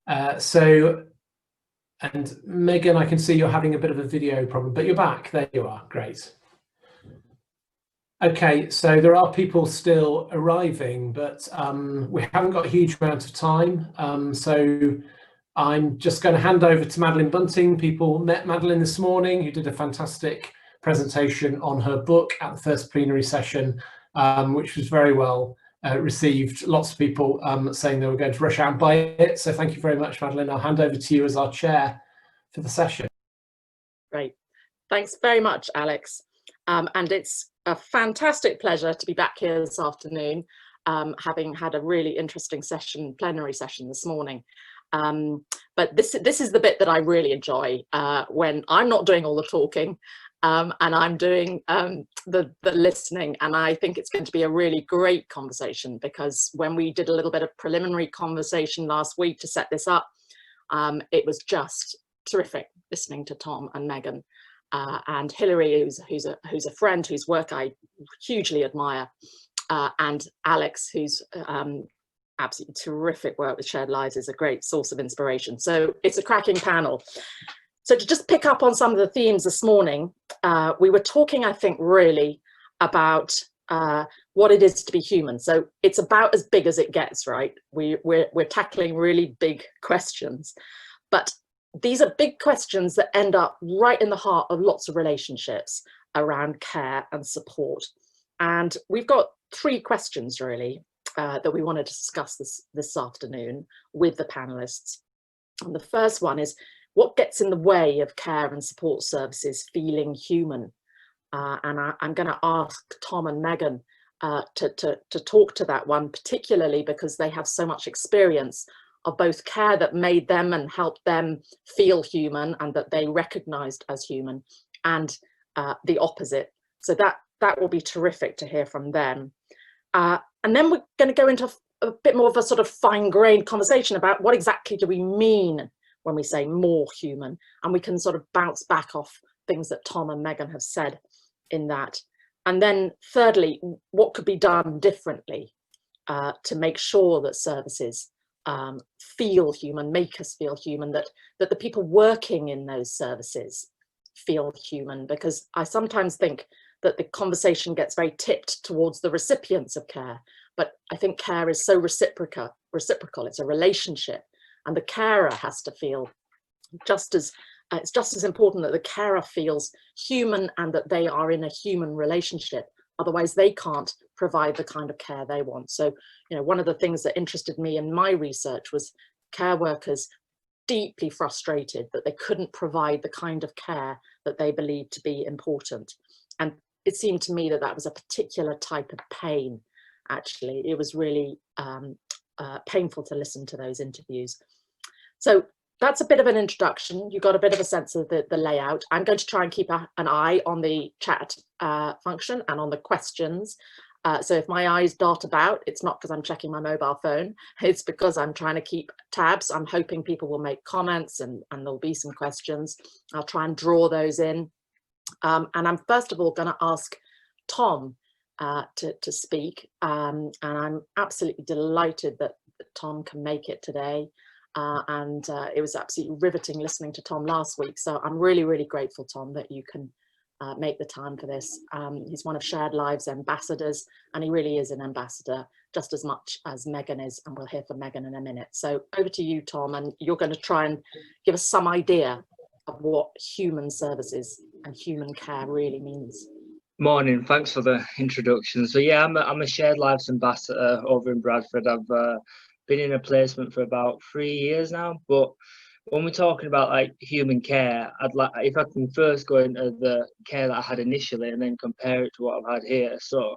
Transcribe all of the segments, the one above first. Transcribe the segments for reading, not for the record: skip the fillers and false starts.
And Megan, I can see you're having a bit of a video problem, but you're back. There you are. Great. Okay, so there are people still arriving, but we haven't got a huge amount of time. So I'm just going to hand over to Madeline Bunting. People met Madeline this morning, who did a fantastic presentation on her book at the first plenary session, which was very well received. Lots of people saying they were going to rush out and buy it. So thank you very much, Madeline. I'll hand over to you as our chair for the session. Great. Thanks very much, Alex. And it's a fantastic pleasure to be back here this afternoon, having had a really interesting plenary session this morning. But this is the bit that I really enjoy, when I'm not doing all the talking and I'm doing the listening. And I think it's going to be a really great conversation, because when we did a little bit of preliminary conversation last week to set this up, it was just terrific listening to Tom and Megan. And Hilary, who's a friend whose work I hugely admire, and Alex, who's absolutely terrific work with Shared Lives, is a great source of inspiration. So it's a cracking panel. So to just pick up on some of the themes this morning, we were talking, I think, really about what it is to be human. So it's about as big as it gets, right? We're tackling really big questions, but these are big questions that end up right in the heart of lots of relationships around care and support. And we've got three questions really that we wanted to discuss this afternoon with the panelists. And the first one is, what gets in the way of care and support services feeling human? And I'm going to ask Tom and Megan to talk to that one, particularly because they have so much experience of both care that made them and helped them feel human and that they recognized as human, and the opposite. So that will be terrific to hear from them. And then we're going to go into a bit more of a sort of fine-grained conversation about what exactly do we mean when we say more human, and we can sort of bounce back off things that Tom and Megan have said in that. And then thirdly, what could be done differently to make sure that services feel human, make us feel human, that the people working in those services feel human, because I sometimes think that the conversation gets very tipped towards the recipients of care, but I think care is so reciprocal, it's a relationship, and the carer has to feel just as, it's just as important that the carer feels human and that they are in a human relationship. Otherwise, they can't provide the kind of care they want. So, you know, one of the things that interested me in my research was care workers deeply frustrated that they couldn't provide the kind of care that they believed to be important. And it seemed to me that that was a particular type of pain, actually. It was really painful to listen to those interviews. So that's a bit of an introduction. You got a bit of a sense of the layout. I'm going to try and keep an eye on the chat function and on the questions. So if my eyes dart about, it's not because I'm checking my mobile phone, it's because I'm trying to keep tabs. I'm hoping people will make comments and there'll be some questions. I'll try and draw those in. And I'm first of all going to ask Tom to speak. And I'm absolutely delighted that Tom can make it today. And it was absolutely riveting listening to Tom last week. So I'm really, really grateful, Tom, that you can make the time for this. He's one of Shared Lives ambassadors, and he really is an ambassador just as much as Megan is, and we'll hear from Megan in a minute. So over to you, Tom, and you're going to try and give us some idea of what human services and human care really means. Morning, thanks for the introduction. So yeah, I'm a Shared Lives ambassador over in Bradford. I've been in a placement for about 3 years now, but when we're talking about like human care, I'd like, if I can first go into the care that I had initially and then compare it to what I've had here. So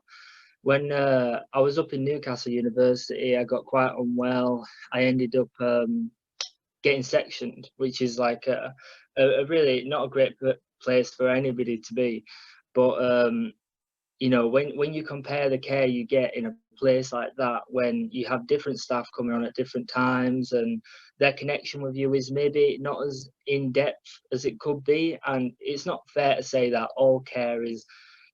when I was up in Newcastle University, I got quite unwell. I ended up getting sectioned, which is like a really not a great place for anybody to be. But you know, when you compare the care you get in a place like that, when you have different staff coming on at different times and their connection with you is maybe not as in depth as it could be, and it's not fair to say that all care is,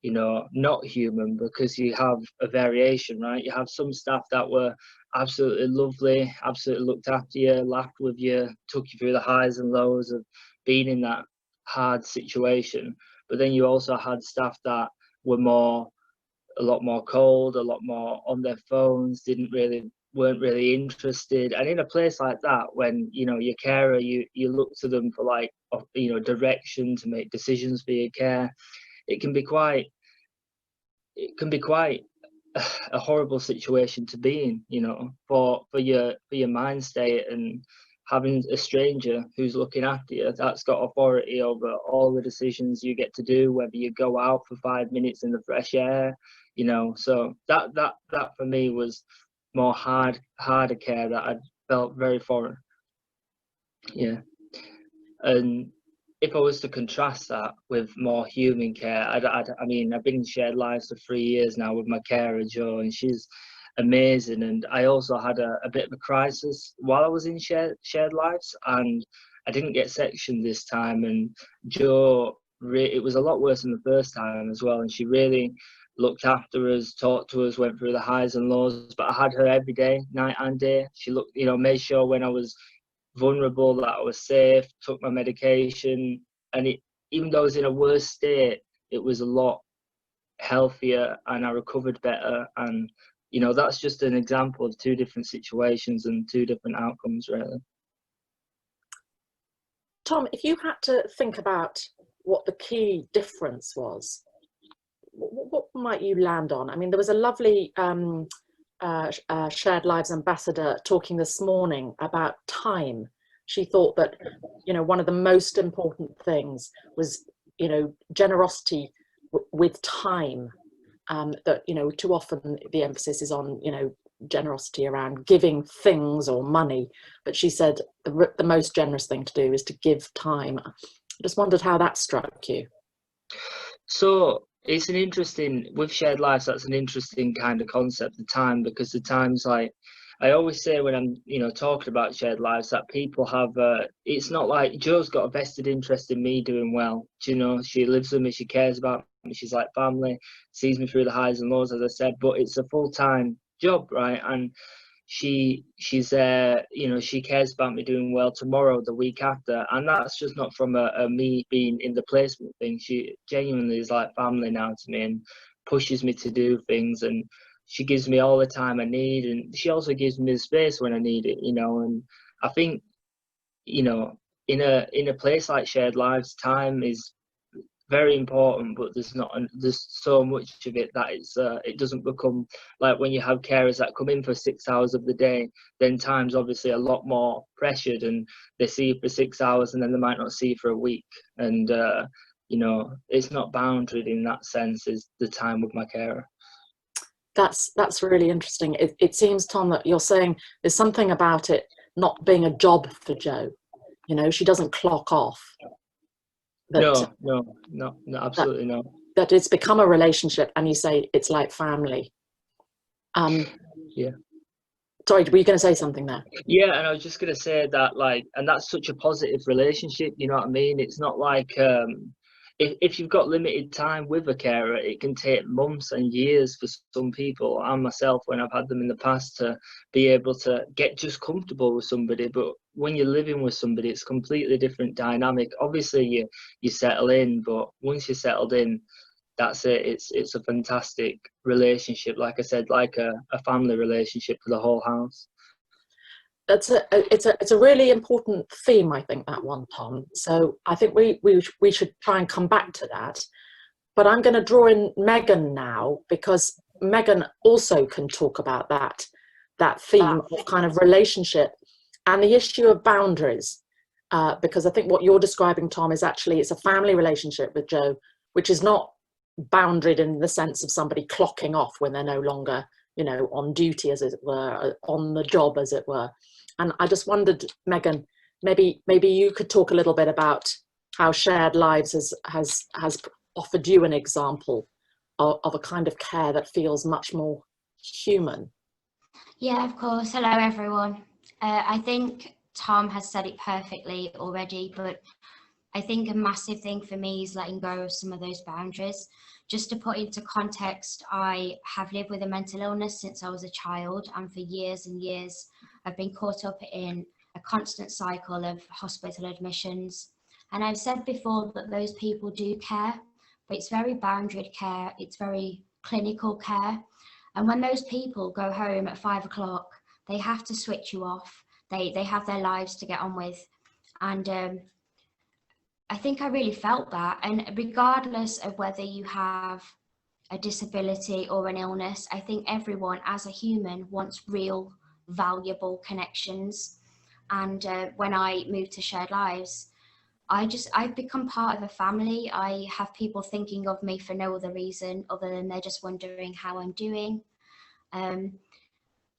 you know, not human, because you have a variation, right? You have some staff that were absolutely lovely, absolutely looked after you, laughed with you, took you through the highs and lows of being in that hard situation. But then you also had staff that were a lot more cold, a lot more on their phones, weren't really interested. And in a place like that, when, you know, your carer, you look to them for, like, you know, direction to make decisions for your care, it can be quite a horrible situation to be in, you know, for your mind state. And having a stranger who's looking after you, that's got authority over all the decisions you get to do, whether you go out for 5 minutes in the fresh air, you know. So that for me was more harder care that I felt very foreign. Yeah. And if I was to contrast that with more human care, I mean, I've been in Shared Lives for 3 years now with my carer, Jo, and she's amazing. And I also had a bit of a crisis while I was in Shared Lives, and I didn't get sectioned this time. And Jo, it was a lot worse than the first time as well. And she really looked after us, talked to us, went through the highs and lows. But I had her every day, night and day. She looked, you know, made sure when I was vulnerable that I was safe, took my medication, and even though I was in a worse state, it was a lot healthier and I recovered better. And, you know, that's just an example of two different situations and two different outcomes, really. Tom, if you had to think about what the key difference was, what might you land on? I mean, there was a lovely Shared Lives ambassador talking this morning about time. She thought that, you know, one of the most important things was, you know, generosity with time. That, you know, too often the emphasis is on, you know, generosity around giving things or money, but she said the most generous thing to do is to give time. I just wondered how that struck you. So it's an interesting, with Shared Lives, that's an interesting kind of concept, the time, because the time's like, I always say when I'm, you know, talking about Shared Lives, that people have, it's not like Jo's got a vested interest in me doing well. You know, she lives with me, she cares about me, she's like family, sees me through the highs and lows, as I said, but it's a full-time job, right? And she's you know, she cares about me doing well tomorrow, the week after, and that's just not from a me being in the placement thing. She genuinely is like family now to me and pushes me to do things, and she gives me all the time I need, and she also gives me the space when I need it, you know. And I think, you know, in a place like Shared Lives, time is very important, but there's so much of it that it doesn't become like when you have carers that come in for 6 hours of the day, then time's obviously a lot more pressured, and they see you for 6 hours and then they might not see you for a week. And you know, it's not boundaried in that sense, is the time with my carer. That's really interesting. It seems, Tom, that you're saying there's something about it not being a job for Jo. You know, she doesn't clock off. No, absolutely not. That it's become a relationship, and you say it's like family. Yeah. Sorry, were you going to say something there? Yeah, and I was just going to say that, like, and that's such a positive relationship, you know what I mean? It's not like, if you've got limited time with a carer, it can take months and years for some people, and myself when I've had them in the past, to be able to get just comfortable with somebody. But when you're living with somebody, it's completely different dynamic. Obviously you settle in, but once you're settled in, that's it. It's a fantastic relationship, like I said, like a family relationship for the whole house. It's a really important theme, I think, that one, Tom. So I think we should try and come back to that. But I'm going to draw in Megan now, because Megan also can talk about that theme of kind of relationship and the issue of boundaries. Because I think what you're describing, Tom, is actually it's a family relationship with Jo, which is not boundaried in the sense of somebody clocking off when they're no longer, you know, on duty, as it were, on the job, as it were. And I just wondered, Megan, maybe you could talk a little bit about how Shared Lives has offered you an example of a kind of care that feels much more human. Yeah, of course. Hello, everyone. I think Tom has said it perfectly already, but I think a massive thing for me is letting go of some of those boundaries. Just to put into context, I have lived with a mental illness since I was a child, and for years and years I've been caught up in a constant cycle of hospital admissions. And I've said before that those people do care, but it's very boundaried care, it's very clinical care. And when those people go home at 5 o'clock, they have to switch you off. They have their lives to get on with. And I think I really felt that. And regardless of whether you have a disability or an illness, I think everyone as a human wants real, valuable connections. And when I moved to Shared Lives, I've become part of a family. I have people thinking of me for no other reason other than they're just wondering how I'm doing. And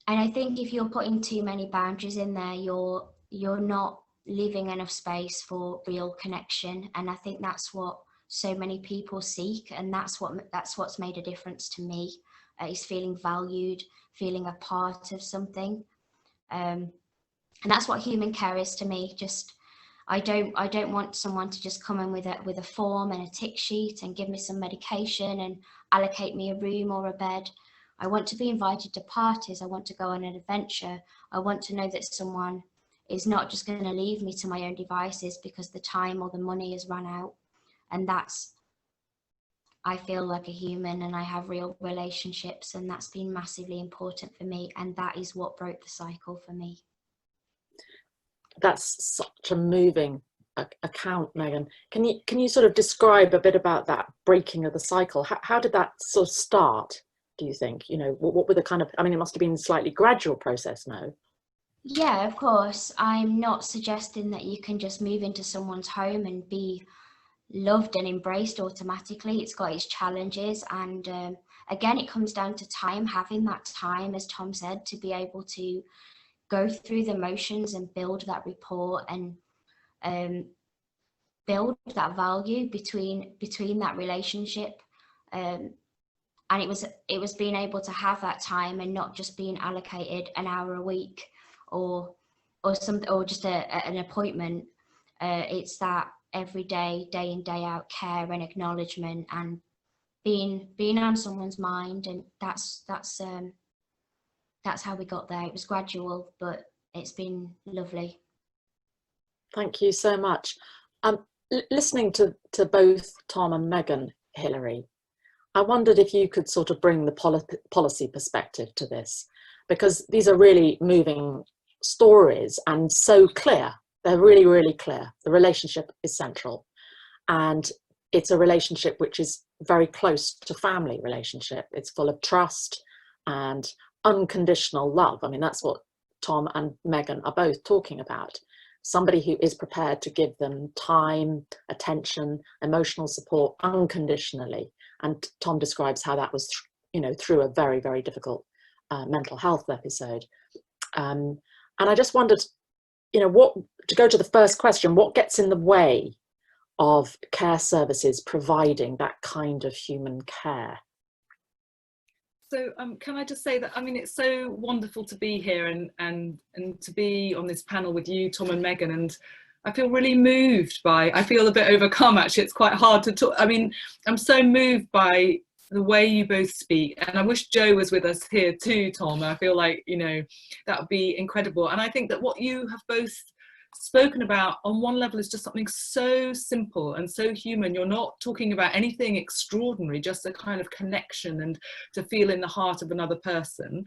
I think if you're putting too many boundaries in there, you're not leaving enough space for real connection. And I think that's what so many people seek, and that's what's made a difference to me, is feeling valued, feeling a part of something. And that's what human care is to me. Just I don't want someone to just come in with a form and a tick sheet and give me some medication and allocate me a room or a bed. I want to be invited to parties. I want to go on an adventure. I want to know that someone is not just going to leave me to my own devices because the time or the money has run out. And I feel like a human and I have real relationships, and that's been massively important for me. And that is what broke the cycle for me. That's such a moving account, Megan. Can you sort of describe a bit about that breaking of the cycle? How did that sort of start, do you think? You know, what were the kind of, I mean, it must have been a slightly gradual process, no? Yeah, of course. I'm not suggesting that you can just move into someone's home and be loved and embraced automatically. It's got its challenges. And again, it comes down to time, having that time, as Tom said, to be able to go through the motions and build that rapport and build that value between that relationship. And it was being able to have that time and not just being allocated an hour a week or just an appointment. It's that every day in, day out care and acknowledgement and being on someone's mind, and that's how we got there. It was gradual, but it's been lovely. Thank you so much. Listening to both Tom and Megan, Hilary, I wondered if you could sort of bring the policy perspective to this, because these are really moving stories and so clear. They're really, really clear. The relationship is central, and it's a relationship which is very close to family relationship. It's full of trust and unconditional love. I mean, that's what Tom and Megan are both talking about. Somebody who is prepared to give them time, attention, emotional support unconditionally. And Tom describes how that was, through a very, very difficult mental health episode. And I just wondered, to go to the first question, what gets in the way of care services providing that kind of human care? So can I just say that, I mean, it's so wonderful to be here and to be on this panel with you, Tom and Megan, and I feel really moved I feel a bit overcome, actually. It's quite hard to talk. I mean, I'm so moved by the way you both speak, and I wish Joe was with us here too, Tom. I feel like, that would be incredible. And I think that what you have both spoken about on one level is just something so simple and so human. You're not talking about anything extraordinary, just a kind of connection and to feel in the heart of another person.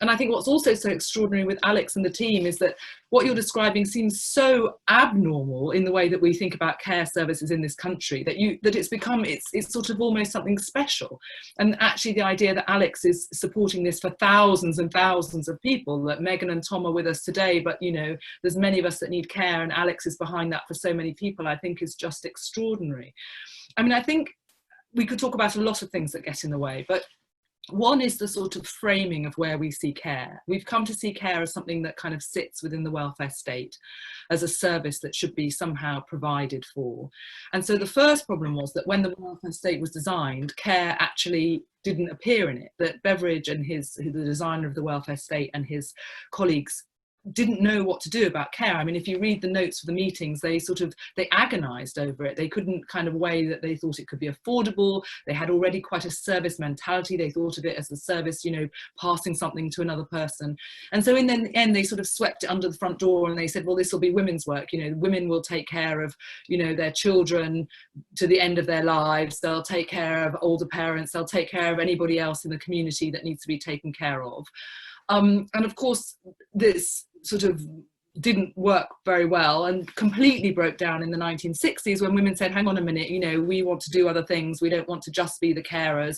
And I think what's also so extraordinary with Alex and the team is that what you're describing seems so abnormal in the way that we think about care services in this country, that it's become, it's sort of almost something special. And actually the idea that Alex is supporting this for thousands and thousands of people, that Megan and Tom are with us today, but there's many of us that need care, and Alex is behind that for so many people, I think is just extraordinary. I mean, I think we could talk about a lot of things that get in the way, but one is the sort of framing of where we see care. We've come to see care as something that kind of sits within the welfare state, as a service that should be somehow provided for. And so the first problem was that when the welfare state was designed, care actually didn't appear in it, that Beveridge and the designer of the welfare state, and his colleagues didn't know what to do about care. I mean, if you read the notes for the meetings, they agonized over it. They couldn't kind of weigh that they thought it could be affordable. They had already quite a service mentality. They thought of it as a service, you know, passing something to another person. And so in the end, they sort of swept it under the front door and they said, well, this will be women's work. You know, women will take care of, you know, their children to the end of their lives. They'll take care of older parents. They'll take care of anybody else in the community that needs to be taken care of. And of course, this sort of didn't work very well and completely broke down in the 1960s when women said, hang on a minute, you know, we want to do other things. We don't want to just be the carers.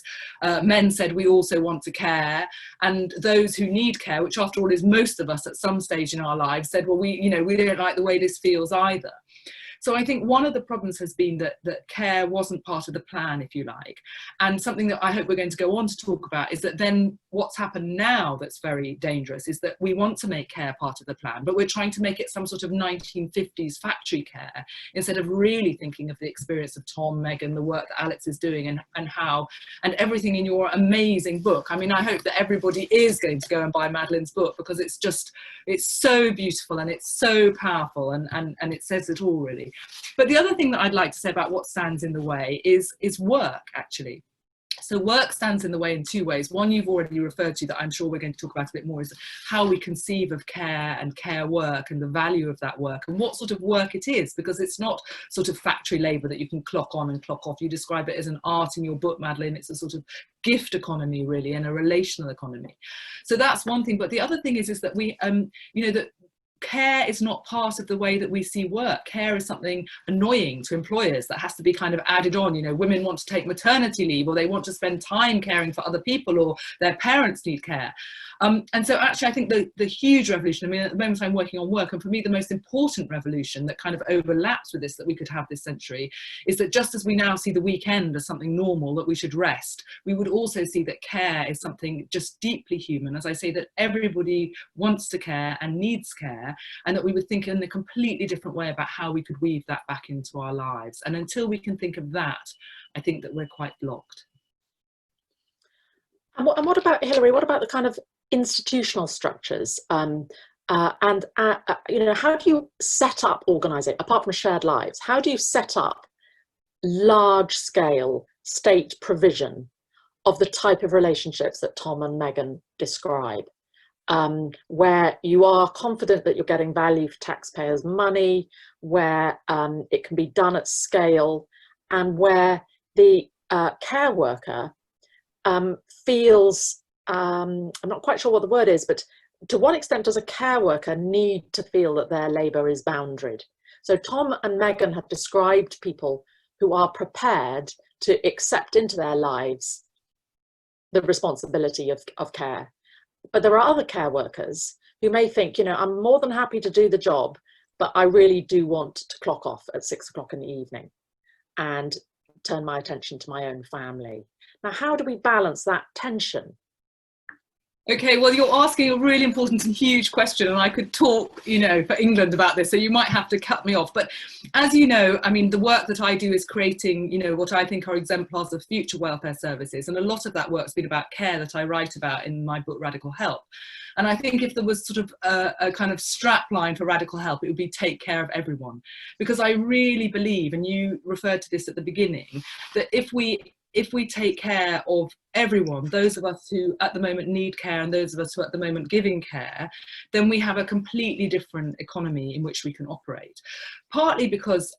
Men said, we also want to care. And those who need care, which after all is most of us at some stage in our lives, said, well, we don't like the way this feels either. So I think one of the problems has been that care wasn't part of the plan, if you like. And something that I hope we're going to go on to talk about is that then what's happened now that's very dangerous is that we want to make care part of the plan, but we're trying to make it some sort of 1950s factory care instead of really thinking of the experience of Tom, Megan, the work that Alex is doing and how, and everything in your amazing book. I mean, I hope that everybody is going to go and buy Madeline's book because it's so beautiful and it's so powerful and it says it all really. But the other thing that I'd like to say about what stands in the way is work, actually. So work stands in the way in two ways. One you've already referred to that I'm sure we're going to talk about a bit more is how we conceive of care and care work and the value of that work and what sort of work it is, because it's not sort of factory labour that you can clock on and clock off. You describe it as an art in your book, Madeline. It's a sort of gift economy really and a relational economy. So that's one thing. But the other thing is that we, you know, that care is not part of the way that we see work. Care is something annoying to employers that has to be kind of added on. You know, women want to take maternity leave or they want to spend time caring for other people or their parents need care. And so actually I think the huge revolution, I mean, at the moment I'm working on work, and for me the most important revolution that kind of overlaps with this that we could have this century is that just as we now see the weekend as something normal, that we should rest, we would also see that care is something just deeply human. As I say, that everybody wants to care and needs care, and that we would think in a completely different way about how we could weave that back into our lives. And until we can think of that, I think that we're quite blocked. And what about, Hilary, what about the kind of institutional structures? You know, how do you set up organising, apart from shared lives, how do you set up large-scale state provision of the type of relationships that Tom and Megan describe? Where you are confident that you're getting value for taxpayers' money, where it can be done at scale, and where the care worker feels, I'm not quite sure what the word is, but to what extent does a care worker need to feel that their labour is boundaried? So Tom and Megan have described people who are prepared to accept into their lives the responsibility of care. But there are other care workers who may think, you know, I'm more than happy to do the job, but I really do want to clock off at 6 o'clock in the evening and turn my attention to my own family. Now, how do we balance that tension? Okay, well, you're asking a really important and huge question, and I could talk, you know, for England about this, so you might have to cut me off. But as you know, I mean, the work that I do is creating, you know, what I think are exemplars of future welfare services. And a lot of that work's been about care that I write about in my book, Radical Help. And I think if there was sort of a kind of strap line for Radical Help, it would be take care of everyone. Because I really believe, and you referred to this at the beginning, that if we take care of everyone, those of us who at the moment need care and those of us who are at the moment giving care, then we have a completely different economy in which we can operate. Partly because,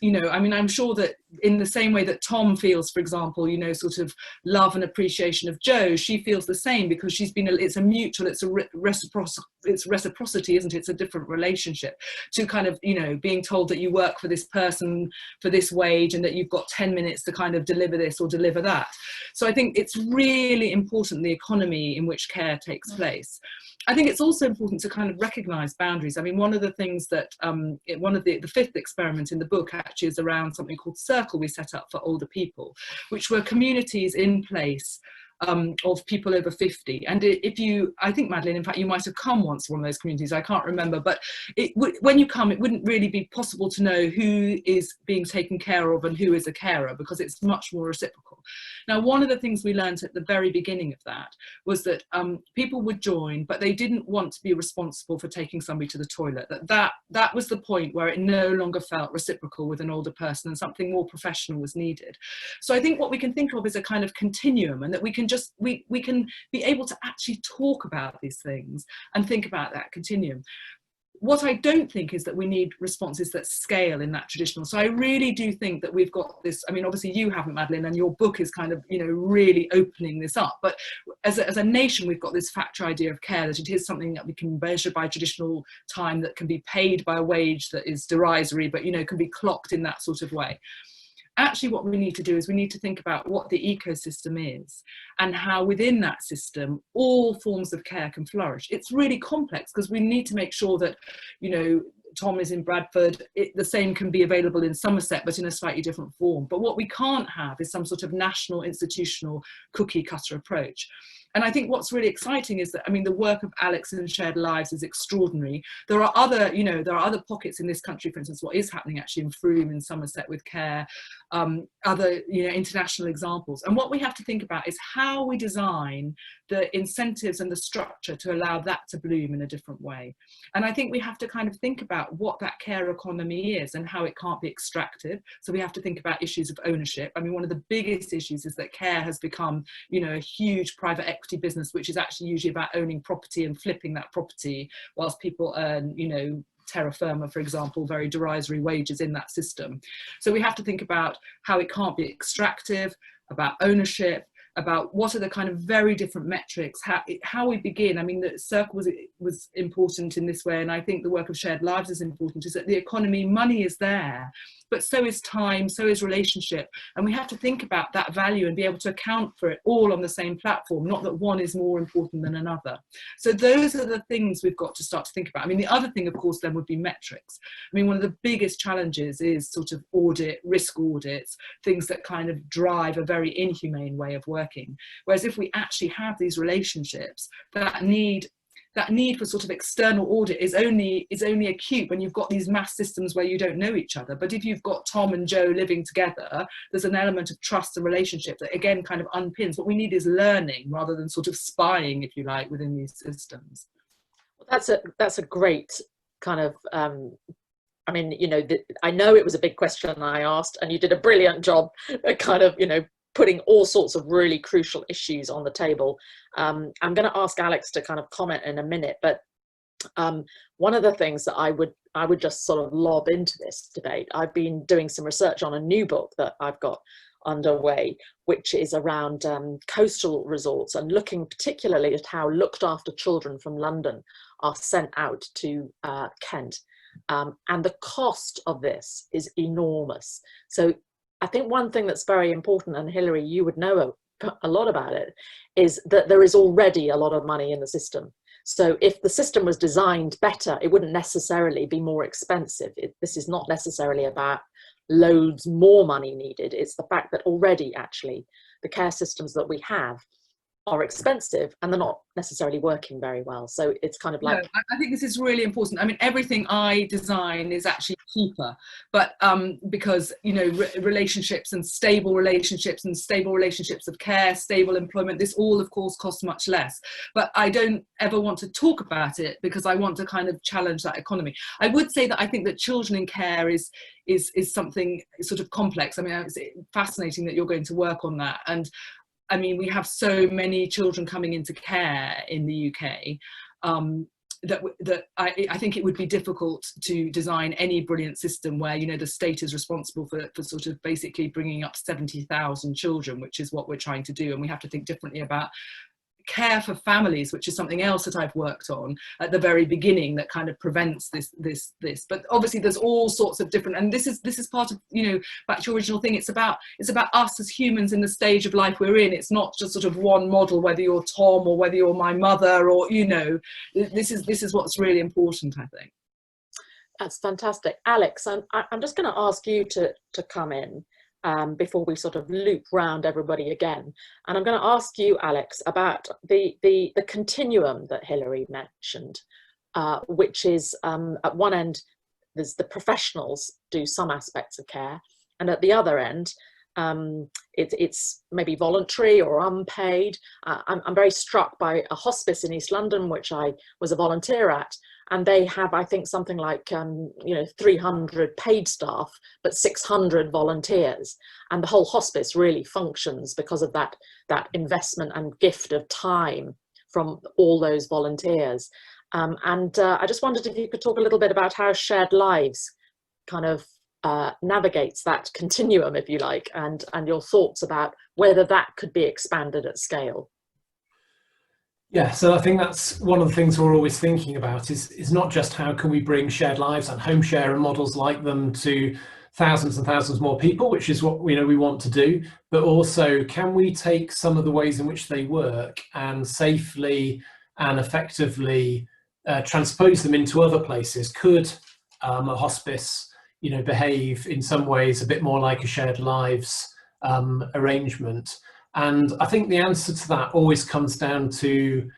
you know, I mean, I'm sure that in the same way that Tom feels, for example, you know, sort of love and appreciation of Jo, she feels the same because she's been, it's a mutual, it's a reciprocity, isn't it? It's a different relationship to kind of, you know, being told that you work for this person for this wage and that you've got 10 minutes to kind of deliver this or deliver that. So I think it's really important, the economy in which care takes place. I think it's also important to kind of recognise boundaries. I mean, one of the things that, one of the fifth experiment in the book actually is around something called Circle we set up for older people, which were communities in place of people over 50. And if you, I think, Madeline, in fact, you might have come once to one of those communities, I can't remember, but when you come, it wouldn't really be possible to know who is being taken care of and who is a carer, because it's much more reciprocal. Now, one of the things we learned at the very beginning of that was that people would join, but they didn't want to be responsible for taking somebody to the toilet. That was the point where it no longer felt reciprocal with an older person, and something more professional was needed. So I think what we can think of is a kind of continuum, and that we can be able to actually talk about these things and think about that continuum. What I don't think is that we need responses that scale in that traditional. So I really do think that we've got this, I mean, obviously you haven't, Madeline, and your book is kind of, you know, really opening this up. But as a nation, we've got this factor idea of care, that it is something that we can measure by traditional time, that can be paid by a wage that is derisory, but, you know, can be clocked in that sort of way. Actually, what we need to do is we need to think about what the ecosystem is and how within that system all forms of care can flourish. It's really complex because we need to make sure that, you know, Tom is in Bradford, the same can be available in Somerset, but in a slightly different form. But what we can't have is some sort of national institutional cookie cutter approach. And I think what's really exciting is that, I mean, the work of Alex and Shared Lives is extraordinary. There are other, you know, there are other pockets in this country, for instance, what is happening actually in Frome in Somerset with care, other, you know, international examples. And what we have to think about is how we design the incentives and the structure to allow that to bloom in a different way. And I think we have to kind of think about what that care economy is and how it can't be extractive. So we have to think about issues of ownership. I mean, one of the biggest issues is that care has become, you know, a huge private equity business, which is actually usually about owning property and flipping that property, whilst people earn, you know, terra firma, for example, very derisory wages in that system. So we have to think about how it can't be extractive, about ownership, about what are the kind of very different metrics, how we begin. I mean, the circle was important in this way, and I think the work of Shared Lives is important, is that the economy, money is there, but so is time, so is relationship, and we have to think about that value and be able to account for it all on the same platform, not that one is more important than another. So those are the things we've got to start to think about. I mean, the other thing, of course, then would be metrics. I mean, one of the biggest challenges is sort of risk audits, things that kind of drive a very inhumane way of working. Whereas if we actually have these relationships, that need for sort of external audit is only acute when you've got these mass systems where you don't know each other. But if you've got Tom and Joe living together, there's an element of trust and relationship that again kind of unpins. What we need is learning rather than sort of spying, if you like, within these systems. Well, that's a great kind of I mean, you know, I know it was a big question I asked, and you did a brilliant job at kind of, you know, putting all sorts of really crucial issues on the table. I'm going to ask Alex to kind of comment in a minute, but one of the things that I would just sort of lob into this debate, I've been doing some research on a new book that I've got underway, which is around coastal resorts, and looking particularly at how looked after children from London are sent out to Kent. And the cost of this is enormous. So I think one thing that's very important, and Hilary, you would know a lot about it, is that there is already a lot of money in the system. So if the system was designed better, it wouldn't necessarily be more expensive. This is not necessarily about loads more money needed. It's the fact that already actually the care systems that we have are expensive and they're not necessarily working very well. So it's kind of like... No, I think this is really important. I mean, everything I design is actually cheaper, but because, you know, relationships and stable relationships of care, stable employment, this all of course costs much less. But I don't ever want to talk about it because I want to kind of challenge that economy. I would say that I think that children in care is something sort of complex. I mean, it's fascinating that you're going to work on that. And I mean, we have so many children coming into care in the UK that I think it would be difficult to design any brilliant system where, you know, the state is responsible for sort of basically bringing up 70,000 children, which is what we're trying to do. And we have to think differently about care for families, which is something else that I've worked on at the very beginning that kind of prevents this. But obviously there's all sorts of different, and this is part of, you know, back to your original thing, it's about us as humans in the stage of life we're in. It's not just sort of one model, whether you're Tom or whether you're my mother, or, you know, this is what's really important, I think. That's fantastic. Alex, I'm just going to ask you to come in. before we sort of loop round everybody again. And I'm going to ask you, Alex, about the continuum that Hilary mentioned, which is at one end, there's the professionals do some aspects of care, and at the other end, it's maybe voluntary or unpaid. I'm very struck by a hospice in East London, which I was a volunteer at, and they have, I think, something like 300 paid staff, but 600 volunteers, and the whole hospice really functions because of that investment and gift of time from all those volunteers. I just wondered if you could talk a little bit about how Shared Lives kind of navigates that continuum, if you like, and your thoughts about whether that could be expanded at scale. Yeah, so I think that's one of the things we're always thinking about is not just how can we bring shared lives and home share and models like them to thousands and thousands more people, which is what we want to do, but also can we take some of the ways in which they work and safely and effectively transpose them into other places. Could a hospice behave in some ways a bit more like a shared lives arrangement? And I think the answer to that always comes down to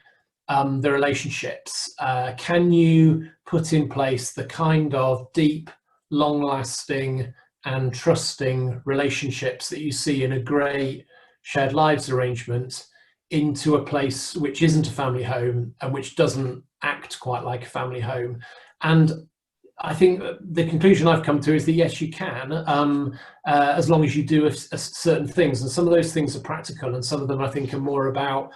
the relationships. Can you put in place the kind of deep, long-lasting and trusting relationships that you see in a great shared lives arrangement into a place which isn't a family home and which doesn't act quite like a family home? And I think the conclusion I've come to is that yes, you can, as long as you do certain things, and some of those things are practical, and some of them I think are more about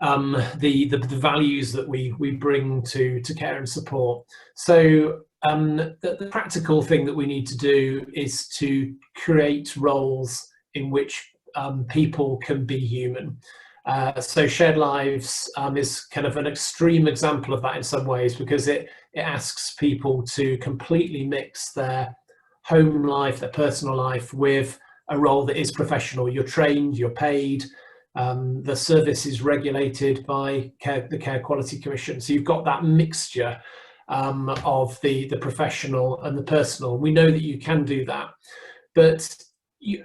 the values that we bring to care and support. So the practical thing that we need to do is to create roles in which people can be human. So Shared Lives is kind of an extreme example of that in some ways, because it asks people to completely mix their home life, their personal life, with a role that is professional. You're trained, you're paid, the service is regulated by the Care Quality Commission. So you've got that mixture of the professional and the personal. We know that you can do that, but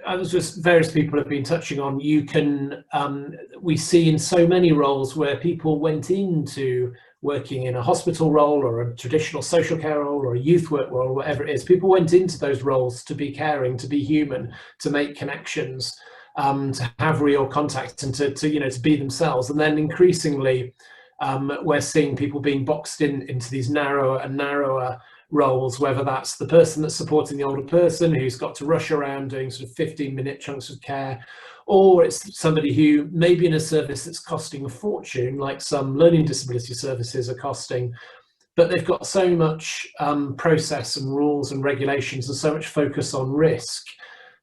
as just various people have been touching on, you can, we see in so many roles where people went into working in a hospital role or a traditional social care role or a youth work role, whatever it is, people went into those roles to be caring, to be human, to make connections, to have real contact, and to be themselves. And then increasingly, we're seeing people being boxed into these narrower and narrower roles, whether that's the person that's supporting the older person who's got to rush around doing sort of 15-minute chunks of care, or it's somebody who may be in a service that's costing a fortune, like some learning disability services are costing, but they've got so much process and rules and regulations and so much focus on risk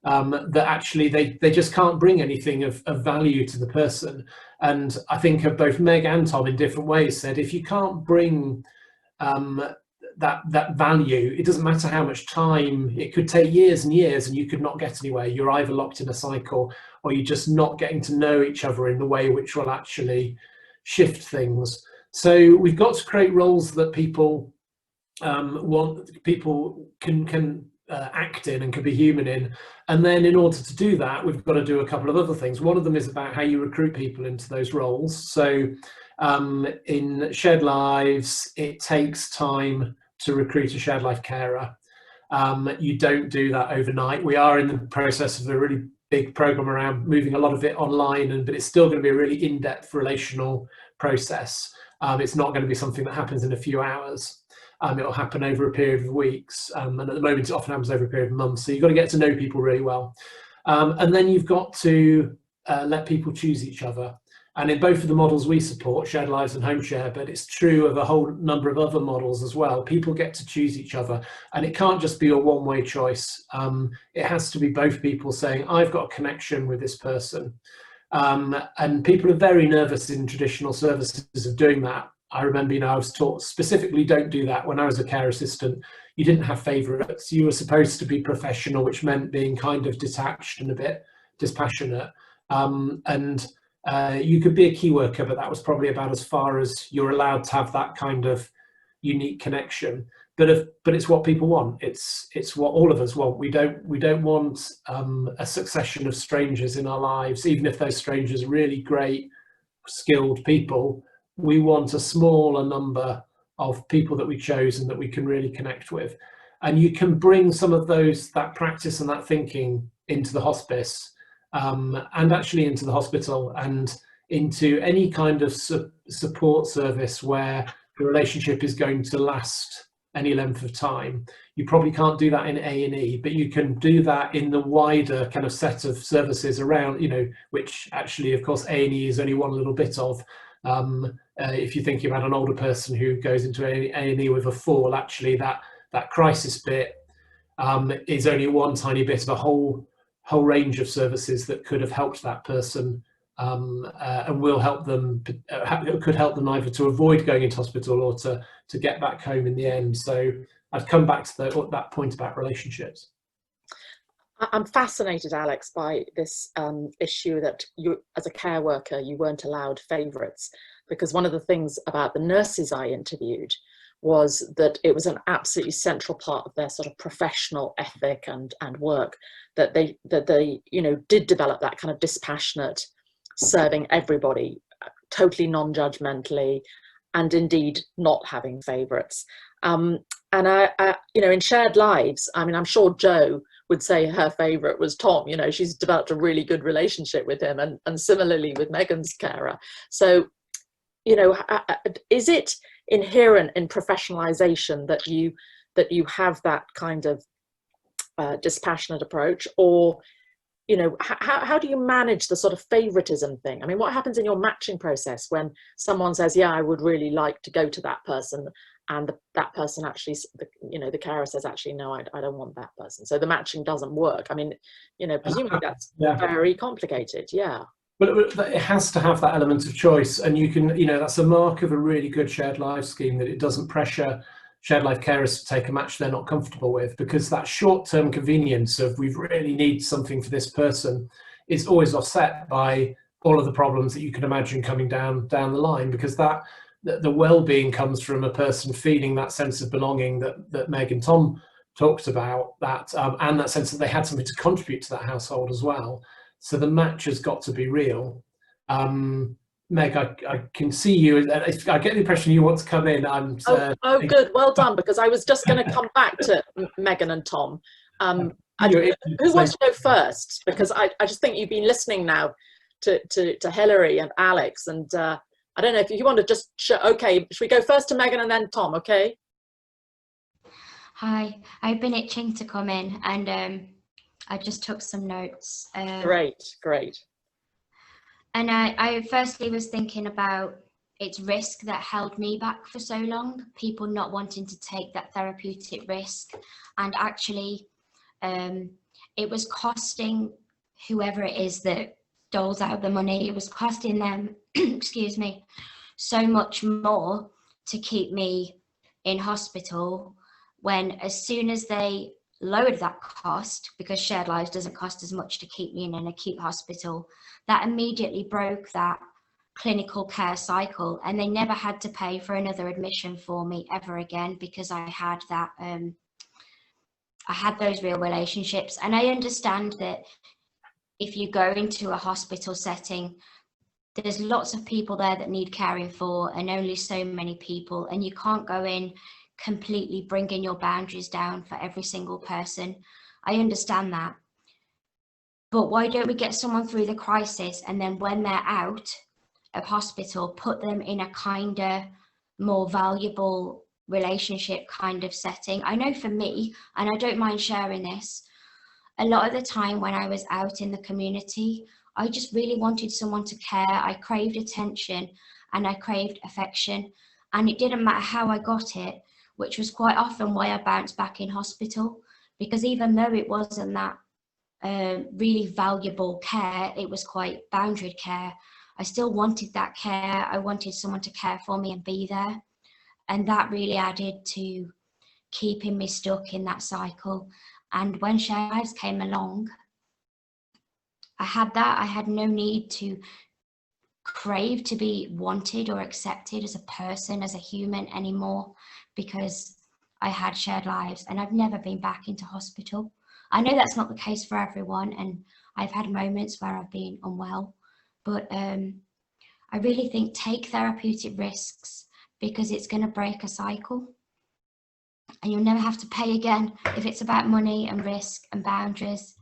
that actually they just can't bring anything of value to the person. And I think of both Meg and Tom in different ways said, if you can't bring that value, it doesn't matter how much time, it could take years and years and you could not get anywhere. You're either locked in a cycle or you're just not getting to know each other in the way which will actually shift things. So we've got to create roles that people people can act in and can be human in. And then in order to do that, we've got to do a couple of other things. One of them is about how you recruit people into those roles. So in Shared Lives, it takes time to recruit a shared life carer. You don't do that overnight. We are in the process of a really big program around moving a lot of it online, but it's still going to be a really in-depth relational process. It's not going to be something that happens in a few hours. It'll happen over a period of weeks, and at the moment it often happens over a period of months. So you've got to get to know people really well, and then you've got to let people choose each other. And in both of the models we support, Shared Lives and Home Share, but it's true of a whole number of other models as well, people get to choose each other. And it can't just be a one-way choice. It has to be both people saying, I've got a connection with this person. And people are very nervous in traditional services of doing that. I remember, I was taught specifically, don't do that. When I was a care assistant, you didn't have favourites. You were supposed to be professional, which meant being kind of detached and a bit dispassionate. You could be a key worker, but that was probably about as far as you're allowed to have that kind of unique connection. but it's what people want. It's what all of us want. We don't want a succession of strangers in our lives, even if those strangers are really great, skilled people. We want a smaller number of people that we chose and that we can really connect with. And you can bring some of that practice and that thinking into the hospice, and actually into the hospital, and into any kind of support service where the relationship is going to last any length of time. You probably can't do that in A&E, but you can do that in the wider kind of set of services around, which actually, of course, A&E is only one little bit of. If you're thinking about an older person who goes into A&E with a fall, actually that crisis bit is only one tiny bit of a whole range of services that could have helped that person, and will help them, could help them either to avoid going into hospital or to get back home in the end. So I'd come back to that point about relationships. I'm fascinated, Alex, by this issue that you, as a care worker, you weren't allowed favourites, because one of the things about the nurses I interviewed was that it was an absolutely central part of their sort of professional ethic and work, that they did develop that kind of dispassionate, serving everybody totally non-judgmentally, and indeed not having favourites. And I in Shared Lives, I mean, I'm sure Jo would say her favourite was Tom. She's developed a really good relationship with him, and similarly with Megan's carer. So, is it inherent in professionalisation that you have that kind of dispassionate approach, or how do you manage the sort of favoritism thing? I mean, what happens in your matching process when someone says, yeah, I would really like to go to that person, and that person actually, the carer says, actually, no, I don't want that person. So the matching doesn't work. I mean, presumably that's very complicated. Yeah. But it has to have that element of choice, and you can, that's a mark of a really good shared life scheme, that it doesn't pressure shared life carers to take a match they're not comfortable with, because that short-term convenience of we really need something for this person is always offset by all of the problems that you can imagine coming down the line, because the well-being comes from a person feeling that sense of belonging that Meg and Tom talked about, and that sense that they had something to contribute to that household as well. So the match has got to be real. Meg, I can see you. I get the impression you want to come in. Good. Well done, because I was just going to come back to Megan and Tom. Who wants to go first? Because I just think you've been listening now to Hilary and Alex, and I don't know if you want to just okay, should we go first to Megan and then Tom? Okay. Hi, I've been itching to come in, and I just took some notes. Great. And I firstly was thinking about its risk that held me back for so long, people not wanting to take that therapeutic risk. And actually, it was costing whoever it is that doles out the money, it was costing them, excuse me, so much more to keep me in hospital, when as soon as they lowered that cost, because Shared Lives doesn't cost as much to keep me in an acute hospital, that immediately broke that clinical care cycle, and they never had to pay for another admission for me ever again, because I had that I had those real relationships. And I understand that if you go into a hospital setting, there's lots of people there that need caring for, and only so many people, and you can't go in completely bringing your boundaries down for every single person. I understand that. But why don't we get someone through the crisis, and then when they're out of hospital, put them in a kinder, more valuable relationship kind of setting? I know for me, and I don't mind sharing this, a lot of the time when I was out in the community, I just really wanted someone to care. I craved attention and I craved affection, and it didn't matter how I got it, which was quite often why I bounced back in hospital, because even though it wasn't that really valuable care, it was quite boundaried care, I still wanted that care. I wanted someone to care for me and be there, and that really added to keeping me stuck in that cycle. And when Shared Lives came along, I had that. I had no need to crave to be wanted or accepted as a person, as a human anymore, because I had shared lives, and I've never been back into hospital. I know that's not the case for everyone, and I've had moments where I've been unwell, but I really think take therapeutic risks, because it's going to break a cycle and you'll never have to pay again if it's about money and risk and boundaries.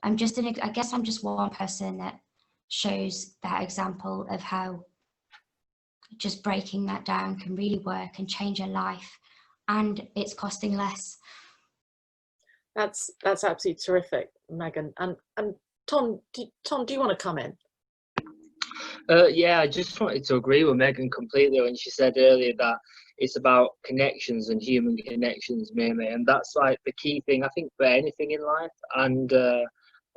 I guess I'm just one person that shows that example of how just breaking that down can really work and change your life, and it's costing less. That's absolutely terrific, Megan. And Tom, do you want to come in? Yeah, I just wanted to agree with Megan completely when she said earlier that it's about connections and human connections mainly, and that's like the key thing I think for anything in life. And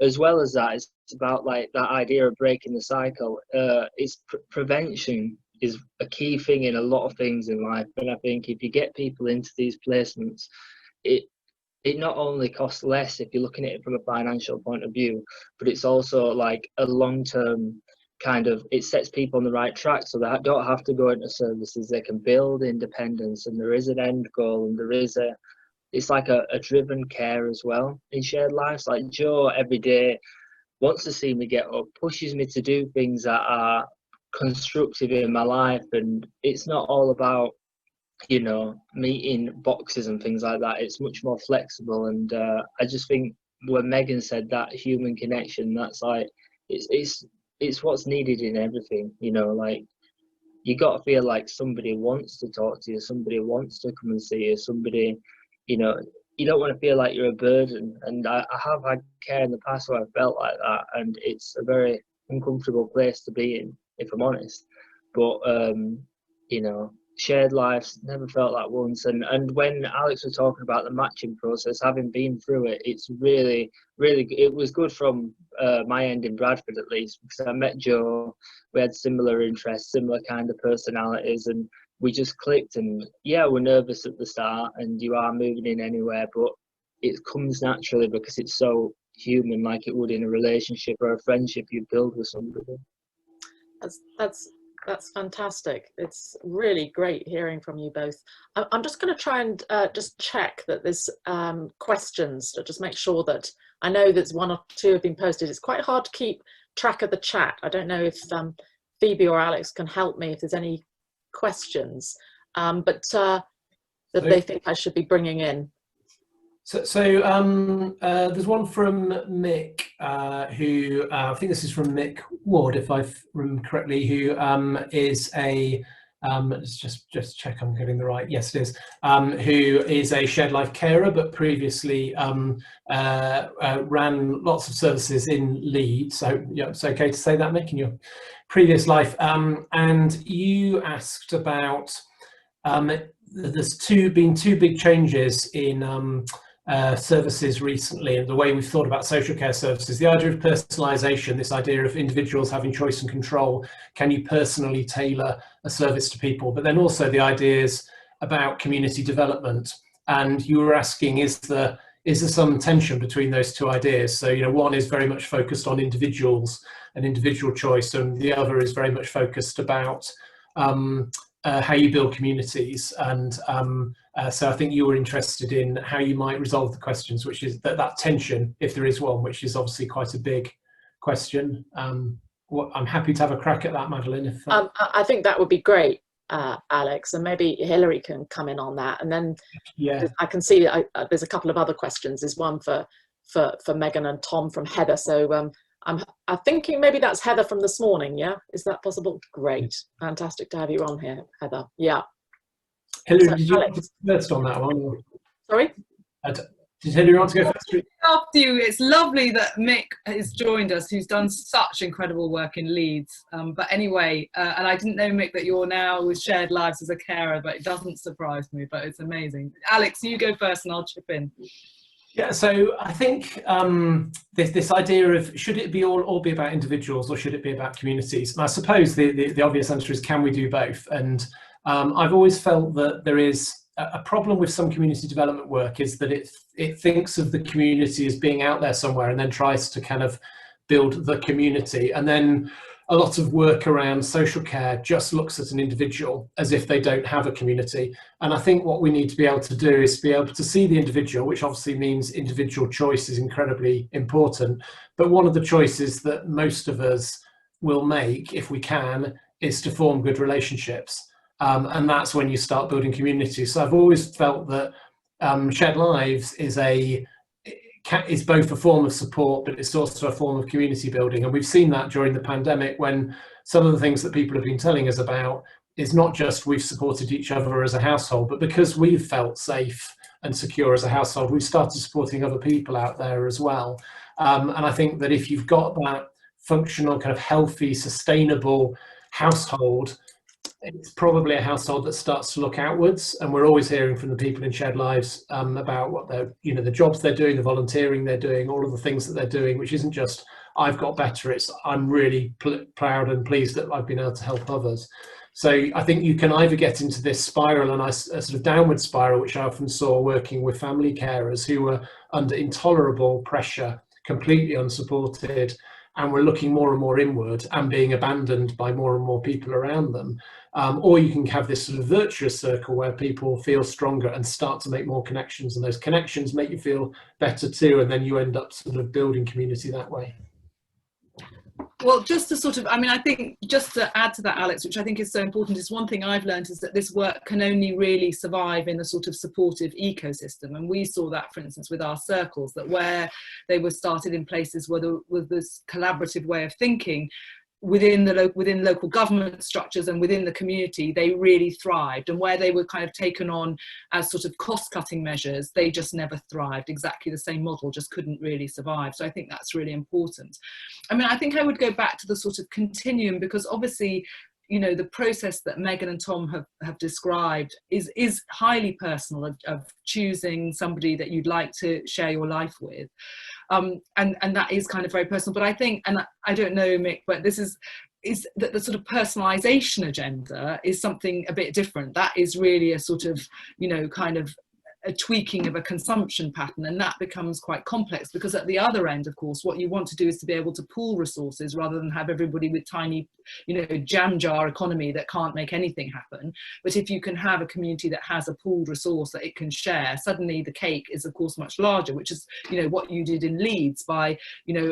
as well as that, it's about like that idea of breaking the cycle. It's prevention is a key thing in a lot of things in life, and I think if you get people into these placements, it not only costs less if you're looking at it from a financial point of view, but it's also like a long-term kind of, it sets people on the right track so they don't have to go into services. They can build independence, and there is an end goal, and there is it's like a driven care as well in shared lives. Like Joe every day wants to see me get up, pushes me to do things that are constructive in my life, and it's not all about, you know, meeting boxes and things like that. It's much more flexible, and I just think when Megan said that human connection, that's like it's what's needed in everything, you know. Like you got to feel like somebody wants to talk to you, somebody wants to come and see you, somebody, you know, you don't want to feel like you're a burden. And I have had care in the past where I felt like that, and it's a very uncomfortable place to be in, if I'm honest. But you know, shared lives, never felt that once. And when Alex was talking about the matching process, having been through it, it's really it was good from my end in Bradford, at least, because I met Joe, we had similar interests, similar kind of personalities, and we just clicked. And yeah, we're nervous at the start, and you are moving in anywhere, but it comes naturally because it's so human, like it would in a relationship or a friendship you build with somebody. That's fantastic. It's really great hearing from you both. I'm just going to try and just check that there's questions to just make sure that, I know there's one or two have been posted. It's quite hard to keep track of the chat. I don't know if Phoebe or Alex can help me if there's any questions, but that they think I should be bringing in. So there's one from Mick, who I think this is from Mick Ward, if I remember correctly, who is a let's just check I'm getting the right. Yes, it is. Who is a shared life carer, but previously ran lots of services in Leeds. So yeah, it's okay to say that, Mick, in your previous life. And you asked about there's been two big changes in services recently, and the way we've thought about social care services. The idea of personalisation, this idea of individuals having choice and control. Can you personally tailor a service to people? But then also the ideas about community development. And you were asking, is there some tension between those two ideas? So, you know, one is very much focused on individuals and individual choice, and the other is very much focused about how you build communities. And so I think you were interested in how you might resolve the questions, which is that tension, if there is one, which is obviously quite a big question. I'm happy to have a crack at that, Madeline. If I think that would be great, Alex, and maybe Hilary can come in on that. And then yeah, I can see there's a couple of other questions. There's one for Megan and Tom from Heather. So I'm thinking maybe that's Heather from this morning. Yeah, is that possible? Great, fantastic to have you on here, Heather. Yeah. Hilary, so, did you Alex, want to go first on that one? Sorry? Did Hilary want to go first? After you, it's lovely that Mick has joined us, who's done such incredible work in Leeds. But anyway, and I didn't know, Mick, that you're now with Shared Lives as a carer, but it doesn't surprise me, but it's amazing. Alex, you go first and I'll chip in. Yeah, so I think this idea of should it be all be about individuals or should it be about communities? And I suppose the obvious answer is, can we do both? And I've always felt that there is a problem with some community development work, is that it thinks of the community as being out there somewhere and then tries to kind of build the community. And then a lot of work around social care just looks at an individual as if they don't have a community. And I think what we need to be able to do is be able to see the individual, which obviously means individual choice is incredibly important. But one of the choices that most of us will make, if we can, is to form good relationships. And that's when you start building community. So I've always felt that Shared Lives is both a form of support, but it's also a form of community building. And we've seen that during the pandemic, when some of the things that people have been telling us about is not just we've supported each other as a household, but because we've felt safe and secure as a household, we've started supporting other people out there as well. And I think that if you've got that functional, kind of healthy, sustainable household, it's probably a household that starts to look outwards. And we're always hearing from the people in Shared Lives about what they're, the jobs they're doing, the volunteering they're doing, all of the things that they're doing, which isn't just I've got better, it's I'm really proud and pleased that I've been able to help others. So I think you can either get into this spiral, and a sort of downward spiral, which I often saw working with family carers who were under intolerable pressure, completely unsupported, and were looking more and more inward and being abandoned by more and more people around them. Or you can have this sort of virtuous circle where people feel stronger and start to make more connections, and those connections make you feel better too, and then you end up sort of building community that way. Well, just to sort of, I think just to add to that, Alex, which I think is so important, is one thing I've learned is that this work can only really survive in a sort of supportive ecosystem. And we saw that, for instance, with our circles, that where they were started in places where there was this collaborative way of thinking, within local government structures and within the community, they really thrived. And where they were kind of taken on as sort of cost-cutting measures, they just never thrived. Exactly the same model just couldn't really survive. So I think that's really important. I think I would go back to the sort of continuum, because obviously, the process that Megan and Tom have described is highly personal, of choosing somebody that you'd like to share your life with. And that is kind of very personal. But I think, and I don't know, Mick, but this is that the sort of personalisation agenda is something a bit different. That is really a sort of, kind of a tweaking of a consumption pattern, and that becomes quite complex, because at the other end, of course, what you want to do is to be able to pool resources rather than have everybody with tiny, jam jar economy that can't make anything happen. But if you can have a community that has a pooled resource that it can share, suddenly the cake is of course much larger, which is what you did in Leeds by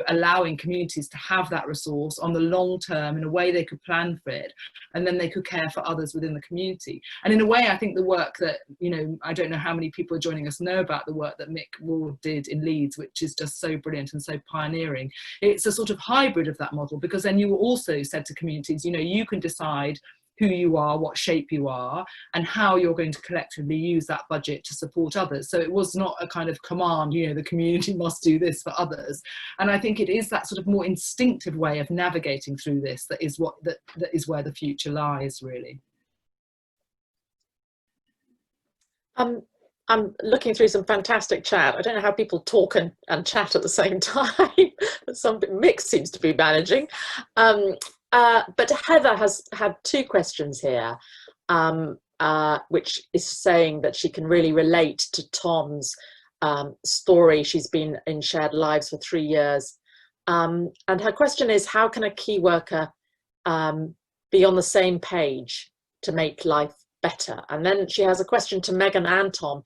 allowing communities to have that resource on the long term in a way they could plan for it, and then they could care for others within the community. And in a way, I think the work that I don't know how many people joining us know about the work that Mick Ward did in Leeds, which is just so brilliant and so pioneering. It's a sort of hybrid of that model, because then you also said to communities, you can decide who you are, what shape you are, and how you're going to collectively use that budget to support others. So it was not a kind of command, the community must do this for others. And I think it is that sort of more instinctive way of navigating through this that is where the future lies, really. I'm looking through some fantastic chat. I don't know how people talk and chat at the same time. Some Mick seems to be managing. But Heather has had two questions here, which is saying that she can really relate to Tom's story. She's been in Shared Lives for 3 years. And her question is, how can a key worker be on the same page to make life better? And then she has a question to Megan and Tom.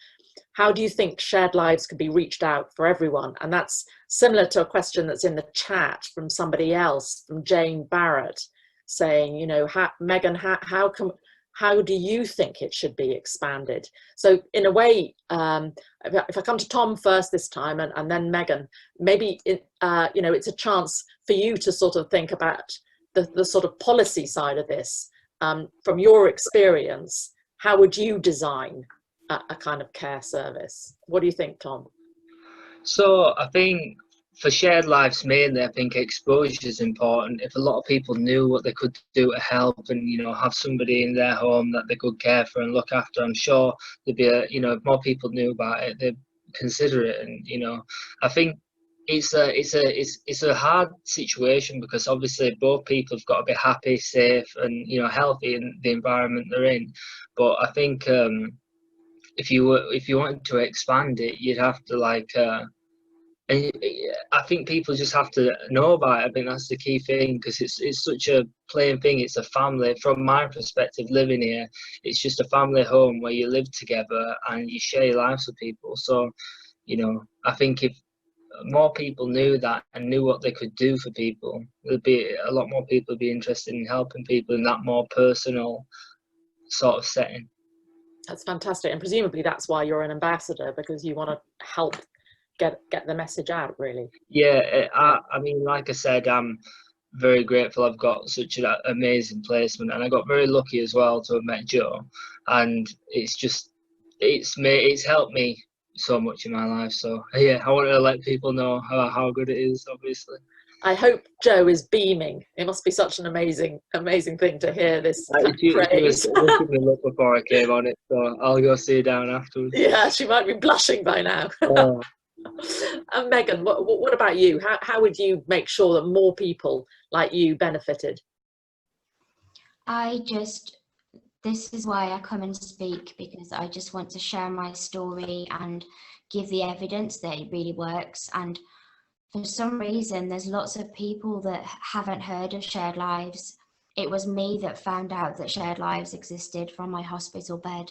How do you think Shared Lives could be reached out for everyone? And that's similar to a question that's in the chat from somebody else, from Jane Barrett, saying, Megan, how do you think it should be expanded? So in a way, if I come to Tom first this time and then Megan, maybe it's a chance for you to sort of think about the sort of policy side of this. From your experience, how would you design a kind of care service? What do you think, Tom? So I think for Shared Lives mainly, I think exposure is important. If a lot of people knew what they could do to help and, have somebody in their home that they could care for and look after, I'm sure there'd be if more people knew about it, they'd consider it. And, I think it's a hard situation, because obviously both people have got to be happy, safe and, healthy in the environment they're in. But I think if you wanted to expand it, you'd have to And I think people just have to know about it. I think that's the key thing, because it's such a plain thing. It's a family. From my perspective, living here, it's just a family home where you live together and you share your lives with people. So, you know, I think if more people knew that and knew what they could do for people, there'd be a lot more people be interested in helping people in that more personal sort of setting. That's fantastic. And presumably that's why you're an ambassador, because you want to help get the message out, really. Yeah, I mean, like I said, I'm very grateful I've got such an amazing placement, and I got very lucky as well to have met Joe, and it's helped me so much in my life. So yeah, I wanted to let people know how good it is, obviously. I hope Joe is beaming. It must be such an amazing thing to hear this She praise. was looking me up before I came on it, so I'll go see her down afterwards. Yeah, she might be blushing by now. Oh. And Megan, what about you? How would you make sure that more people like you benefited? This is why I come and speak, because I just want to share my story and give the evidence that it really works. And for some reason, there's lots of people that haven't heard of Shared Lives. It was me that found out that Shared Lives existed from my hospital bed,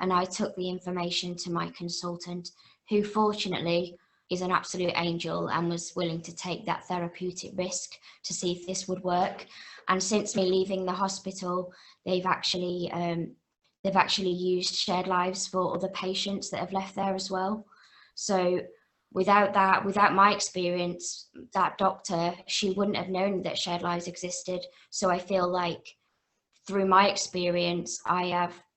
and I took the information to my consultant, who fortunately is an absolute angel and was willing to take that therapeutic risk to see if this would work. And since me leaving the hospital, they've actually used Shared Lives for other patients that have left there as well. So without my experience, that doctor, she wouldn't have known that Shared Lives existed. So I feel like through my experience,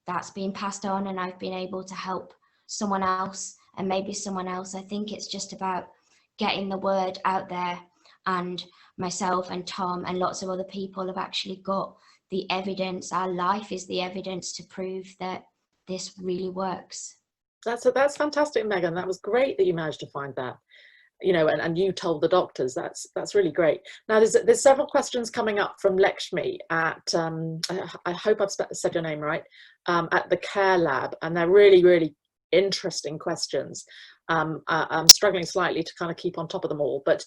that's been passed on, and I've been able to help someone else, and maybe someone else. I think it's just about getting the word out there, and myself and Tom and lots of other people have actually got the evidence. Our life is the evidence to prove that this really works. That's fantastic, Megan. That was great that you managed to find that, you know, and you told the doctors. That's really great. Now there's several questions coming up from Lakshmi at I hope I've said your name right, at the Care Lab, and they're really interesting questions. I'm struggling slightly to kind of keep on top of them all, but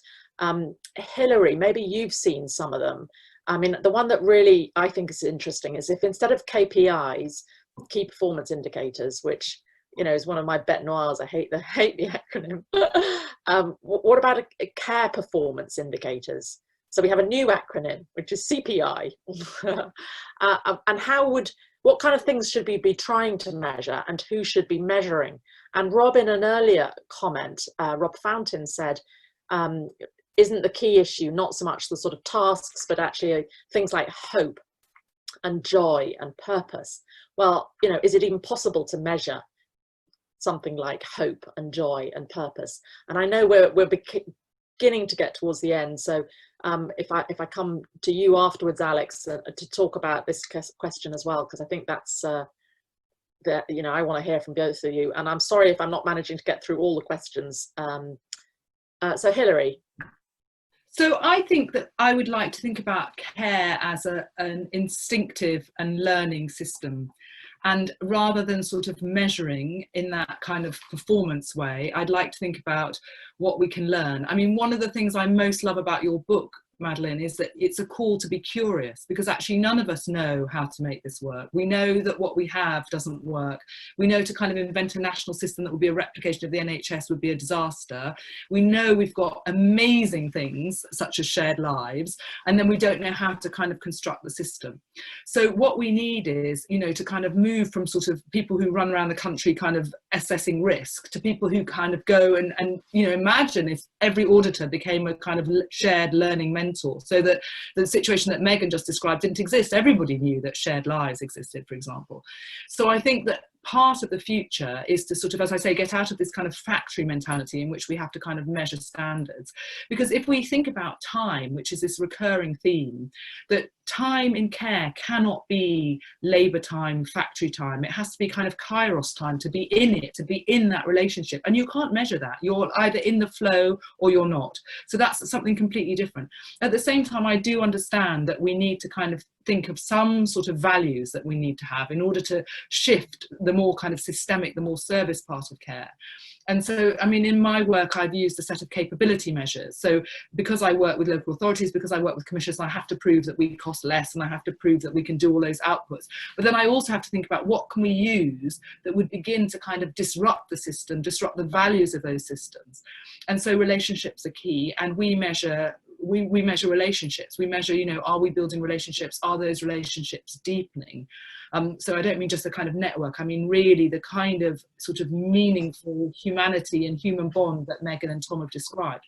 Hilary, maybe you've seen some of them. I mean, the one that really I think is interesting is if instead of KPIs, key performance indicators, which, you know, is one of my bête noires. I hate the acronym. What about a care performance indicators? So we have a new acronym, which is CPI. And what kind of things should we be trying to measure, and who should be measuring? And Rob, in an earlier comment, Rob Fountain said, isn't the key issue not so much the sort of tasks, but actually things like hope and joy and purpose? Well, you know, is it even possible to measure something like hope and joy and purpose? And I know we're beginning to get towards the end, so if I come to you afterwards, Alex, to talk about this question as well, because I think that's that, you know, I want to hear from both of you, and I'm sorry if I'm not managing to get through all the questions. So Hilary. So I think that I would like to think about care as an instinctive and learning system. And rather than sort of measuring in that kind of performance way, I'd like to think about what we can learn. I mean, one of the things I most love about your book, Madeline, is that it's a call to be curious, because actually none of us know how to make this work. We know that what we have doesn't work. We know to kind of invent a national system that would be a replication of the NHS would be a disaster. We know we've got amazing things such as shared lives, and then we don't know how to kind of construct the system. So what we need is, you know, to kind of move from sort of people who run around the country kind of assessing risk to people who kind of go and you know, imagine if every auditor became a kind of shared learning mentor, so that the situation that Megan just described didn't exist. Everybody knew that shared lives existed, for example. So I think that part of the future is to sort of, as I say, get out of this kind of factory mentality in which we have to kind of measure standards. Because if we think about time, which is this recurring theme, that time in care cannot be labour time, factory time. It has to be kind of kairos time, to be in it, to be in that relationship. And you can't measure that. You're either in the flow or you're not. So that's something completely different. At the same time, I do understand that we need to kind of think of some sort of values that we need to have in order to shift the more kind of systemic, the more service part of care. And so, I mean, in my work, I've used a set of capability measures. So because I work with local authorities, because I work with commissioners, I have to prove that we cost less and I have to prove that we can do all those outputs. But then I also have to think about what can we use that would begin to kind of disrupt the system, disrupt the values of those systems. And so relationships are key, and we measure relationships. We measure, you know, are we building relationships? Are those relationships deepening? So I don't mean just a kind of network. I mean really the kind of sort of meaningful humanity and human bond that Megan and Tom have described.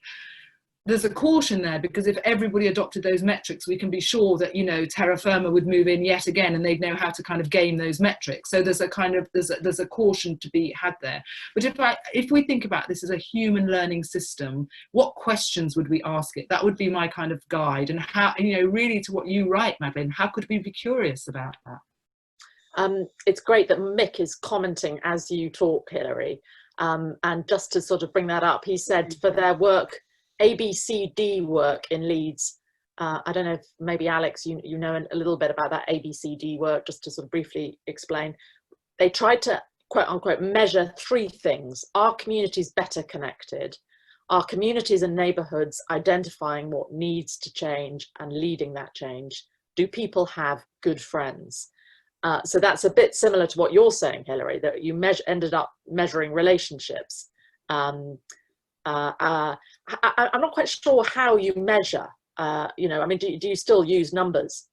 There's a caution there, because if everybody adopted those metrics, we can be sure that, you know, terra firma would move in yet again, and they'd know how to kind of game those metrics. So there's a kind of there's a caution to be had there. But if we think about this as a human learning system, what questions would we ask it? That would be my kind of guide. And how, you know, really to what you write, Madeline, how could we be curious about that? It's great that Mick is commenting as you talk, Hilary. And just to sort of bring that up, he said for their work, ABCD work in Leeds, I don't know if maybe Alex, you know a little bit about that ABCD work, just to sort of briefly explain. They tried to, quote unquote, measure 3 things. Are communities better connected? Are communities and neighbourhoods identifying what needs to change and leading that change? Do people have good friends? So that's a bit similar to what you're saying, Hilary, that you ended up measuring relationships. I'm not quite sure how you measure, you know, I mean, do you still use numbers?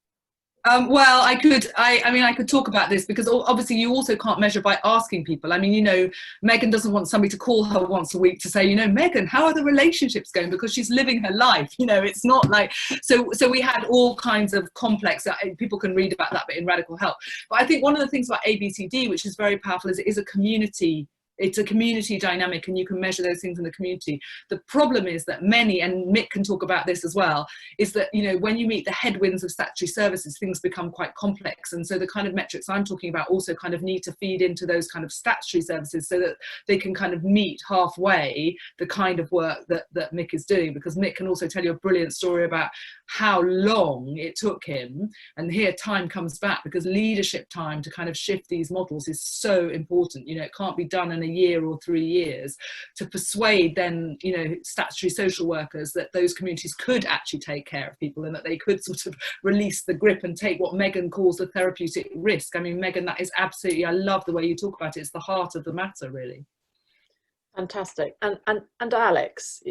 Well, I could talk about this, because obviously you also can't measure by asking people. I mean, you know, Megan doesn't want somebody to call her once a week to say, you know, Megan, how are the relationships going? Because she's living her life, you know, it's not like, so we had all kinds of complex, people can read about that bit in Radical Health. But I think one of the things about ABCD, which is very powerful, is it is a community. It's a community dynamic, and you can measure those things in the community. The problem is that many, and Mick can talk about this as well, is that, you know, when you meet the headwinds of statutory services, things become quite complex. And so the kind of metrics I'm talking about also kind of need to feed into those kind of statutory services, so that they can kind of meet halfway the kind of work that Mick is doing. Because Mick can also tell you a brilliant story about how long it took him. And here time comes back, because leadership time to kind of shift these models is so important. You know, it can't be done in a year or 3 years, to persuade then, you know, statutory social workers that those communities could actually take care of people, and that they could sort of release the grip and take what Megan calls the therapeutic risk. I mean, Megan, that is absolutely, I love the way you talk about it. It's the heart of the matter, really. Fantastic. And Alex,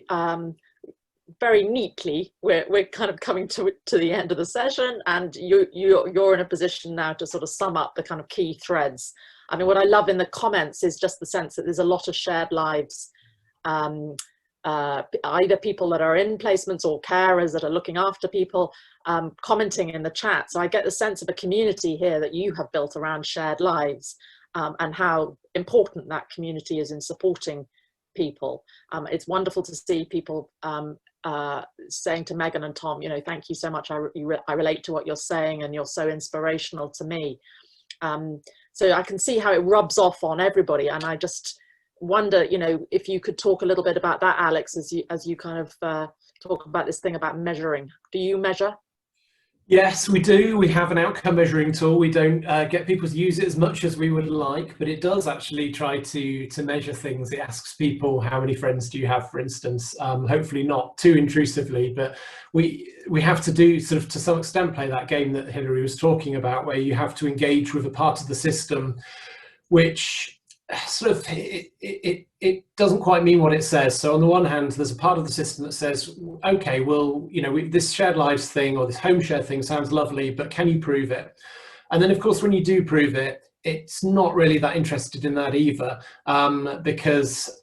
very neatly, we're kind of coming to the end of the session, and you're in a position now to sort of sum up the kind of key threads. I mean, what I love in the comments is just the sense that there's a lot of shared lives, either people that are in placements or carers that are looking after people, commenting in the chat. So I get the sense of a community here that you have built around shared lives, and how important that community is in supporting people. It's wonderful to see people saying to Megan and Tom, you know, thank you so much. I relate to what you're saying, and you're so inspirational to me. So I can see how it rubs off on everybody, and I just wonder, you know, if you could talk a little bit about that, Alex, as you kind of talk about this thing about measuring. Do you measure? Yes, we do. We have an outcome measuring tool. We don't get people to use it as much as we would like, but it does actually try to measure things. It asks people, how many friends do you have, for instance? Hopefully not too intrusively, but we have to do sort of, to some extent, play that game that Hilary was talking about, where you have to engage with a part of the system which sort of it doesn't quite mean what it says. So on the one hand, there's a part of the system that says, okay, well, you know, this shared lives thing or this home share thing sounds lovely, but can you prove it? And then of course, when you do prove it, it's not really that interested in that either, because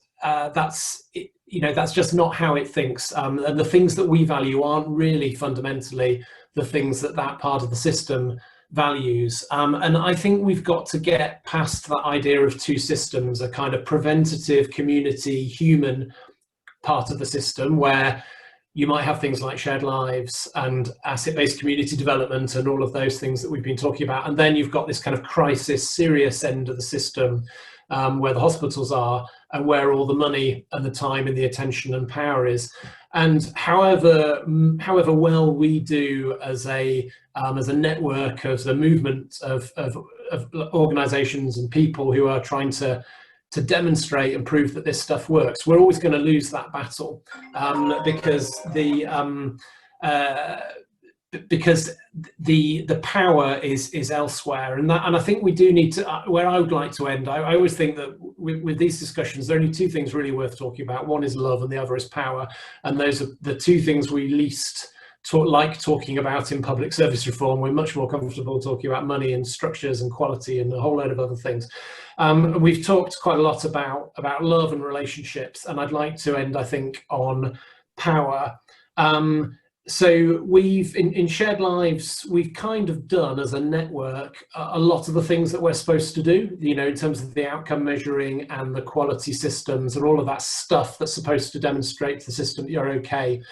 you know, that's just not how it thinks. And the things that we value aren't really fundamentally the things that part of the system values. And I think we've got to get past that idea of two systems, a kind of preventative community human part of the system, where you might have things like shared lives and asset-based community development and all of those things that we've been talking about. And then you've got this kind of crisis serious end of the system, where the hospitals are and where all the money and the time and the attention and power is. And however well we do as a network, as a movement of organizations and people who are trying to to demonstrate and prove that this stuff works. We're always going to lose that battle, because the power is elsewhere, and I think we do need to, where I would like to end, I always think that with these discussions there are only two things really worth talking about. One is love and the other is power, and those are the two things we least like talking about in public service reform. We're much more comfortable talking about money and structures and quality and a whole load of other things. We've talked quite a lot about love and relationships, and I'd like to end, I think, on power. So we've, in Shared Lives, we've kind of done as a network a lot of the things that we're supposed to do, you know, in terms of the outcome measuring and the quality systems and all of that stuff that's supposed to demonstrate to the system that you're okay.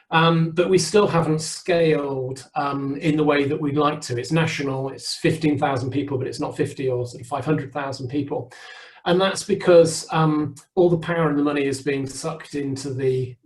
But we still haven't scaled in the way that we'd like to. It's national, it's 15,000 people, but it's not 50 or sort of 500,000 people. And that's because all the power and the money is being sucked into the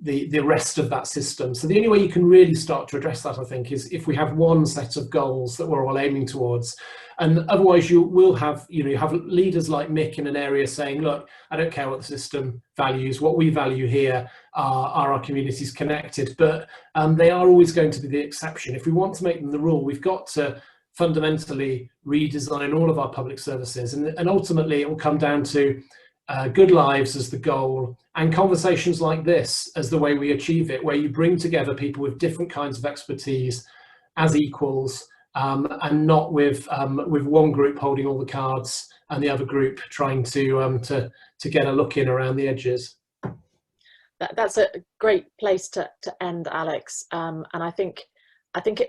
rest of that system. So the only way you can really start to address that, I think, is if we have one set of goals that we're all aiming towards. And otherwise you will have, you have leaders like Mick in an area saying, look, I don't care what the system values. What we value here are our communities connected, but they are always going to be the exception. If we want to make them the rule, we've got to fundamentally redesign all of our public services, and ultimately it will come down to good lives as the goal, and conversations like this as the way we achieve it, where you bring together people with different kinds of expertise as equals, and not with one group holding all the cards and the other group trying to get a look in around the edges. That's a great place to end, Alex, and I think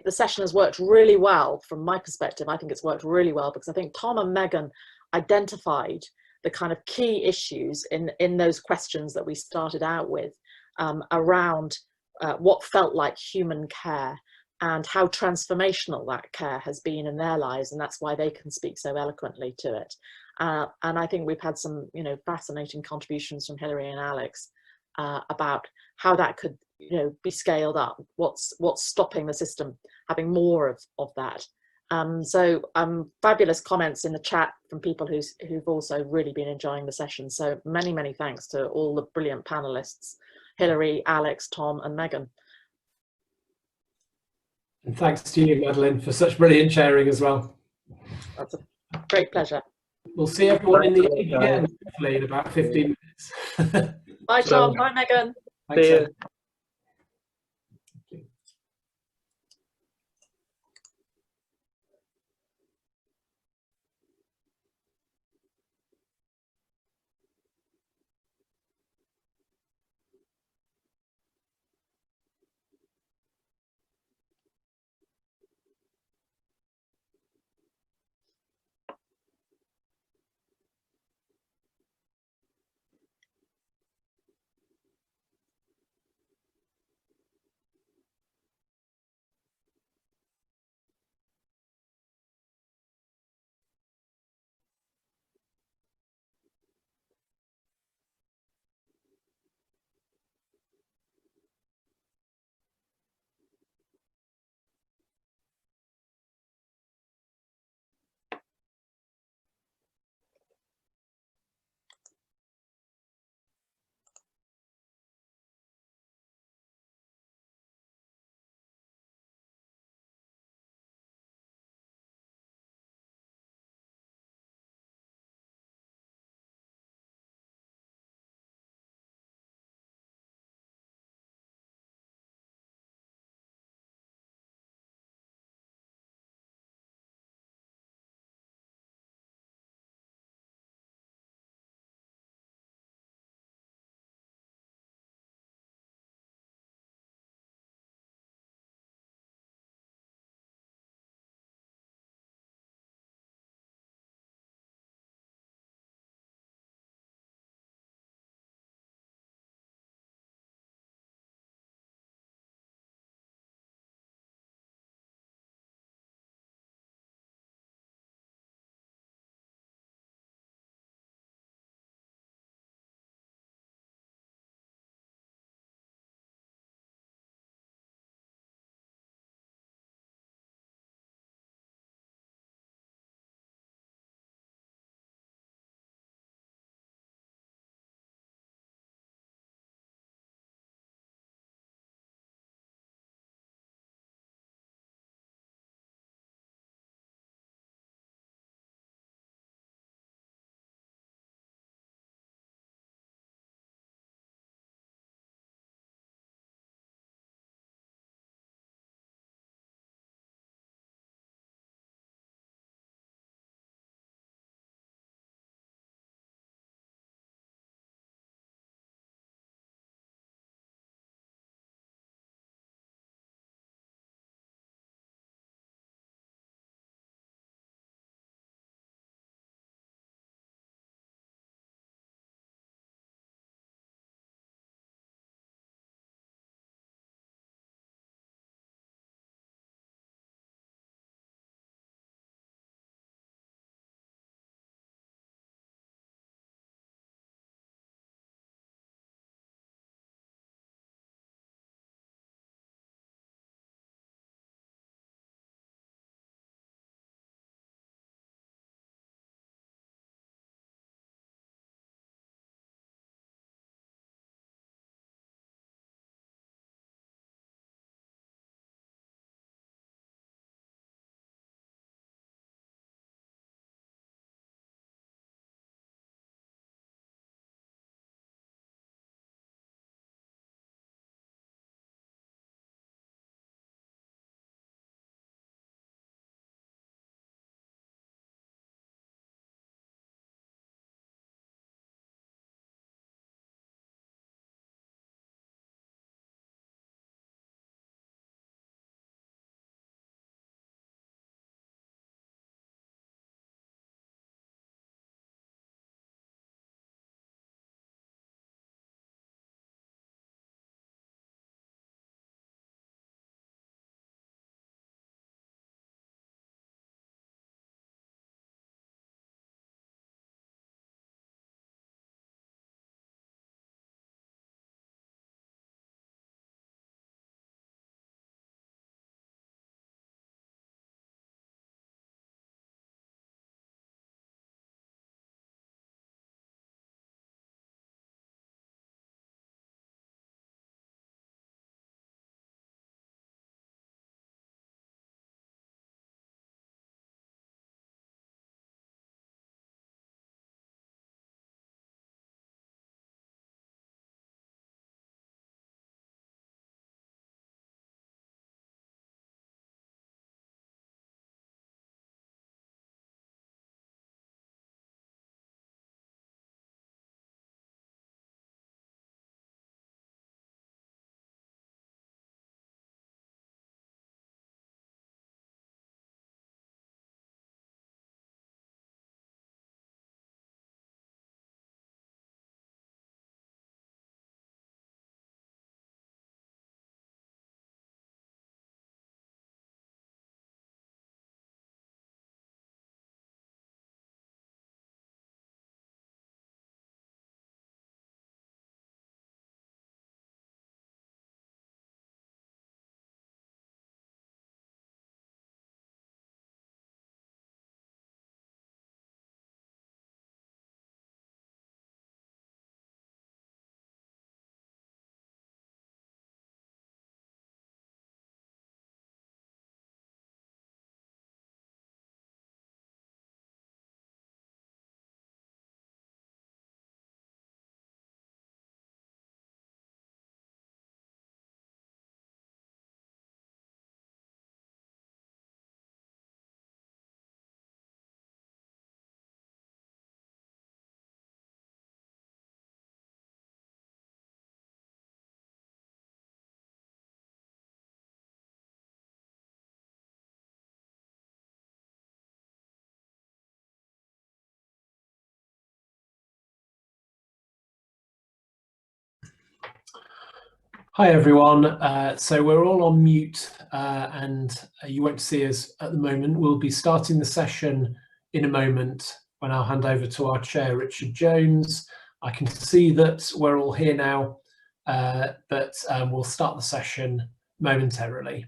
the session has worked really well from my perspective. I think it's worked really well because I think Tom and Megan identified the kind of key issues in those questions that we started out with, around what felt like human care and how transformational that care has been in their lives, and that's why they can speak so eloquently to it. And I think we've had some, fascinating contributions from Hilary and Alex about how that could, be scaled up. What's stopping the system having more of that? So fabulous comments in the chat from people who've also really been enjoying the session. So many thanks to all the brilliant panelists, Hilary, Alex, Tom, and Megan. And thanks to you, Madeline, for such brilliant sharing as well. That's a great pleasure. We'll see everyone in the AGM hopefully in about 15 minutes. Bye, Tom. Bye, Megan. Thanks. Hi everyone. So we're all on mute and you won't see us at the moment. We'll be starting the session in a moment when I'll hand over to our chair, Richard Jones. I can see that we're all here now, but we'll start the session momentarily.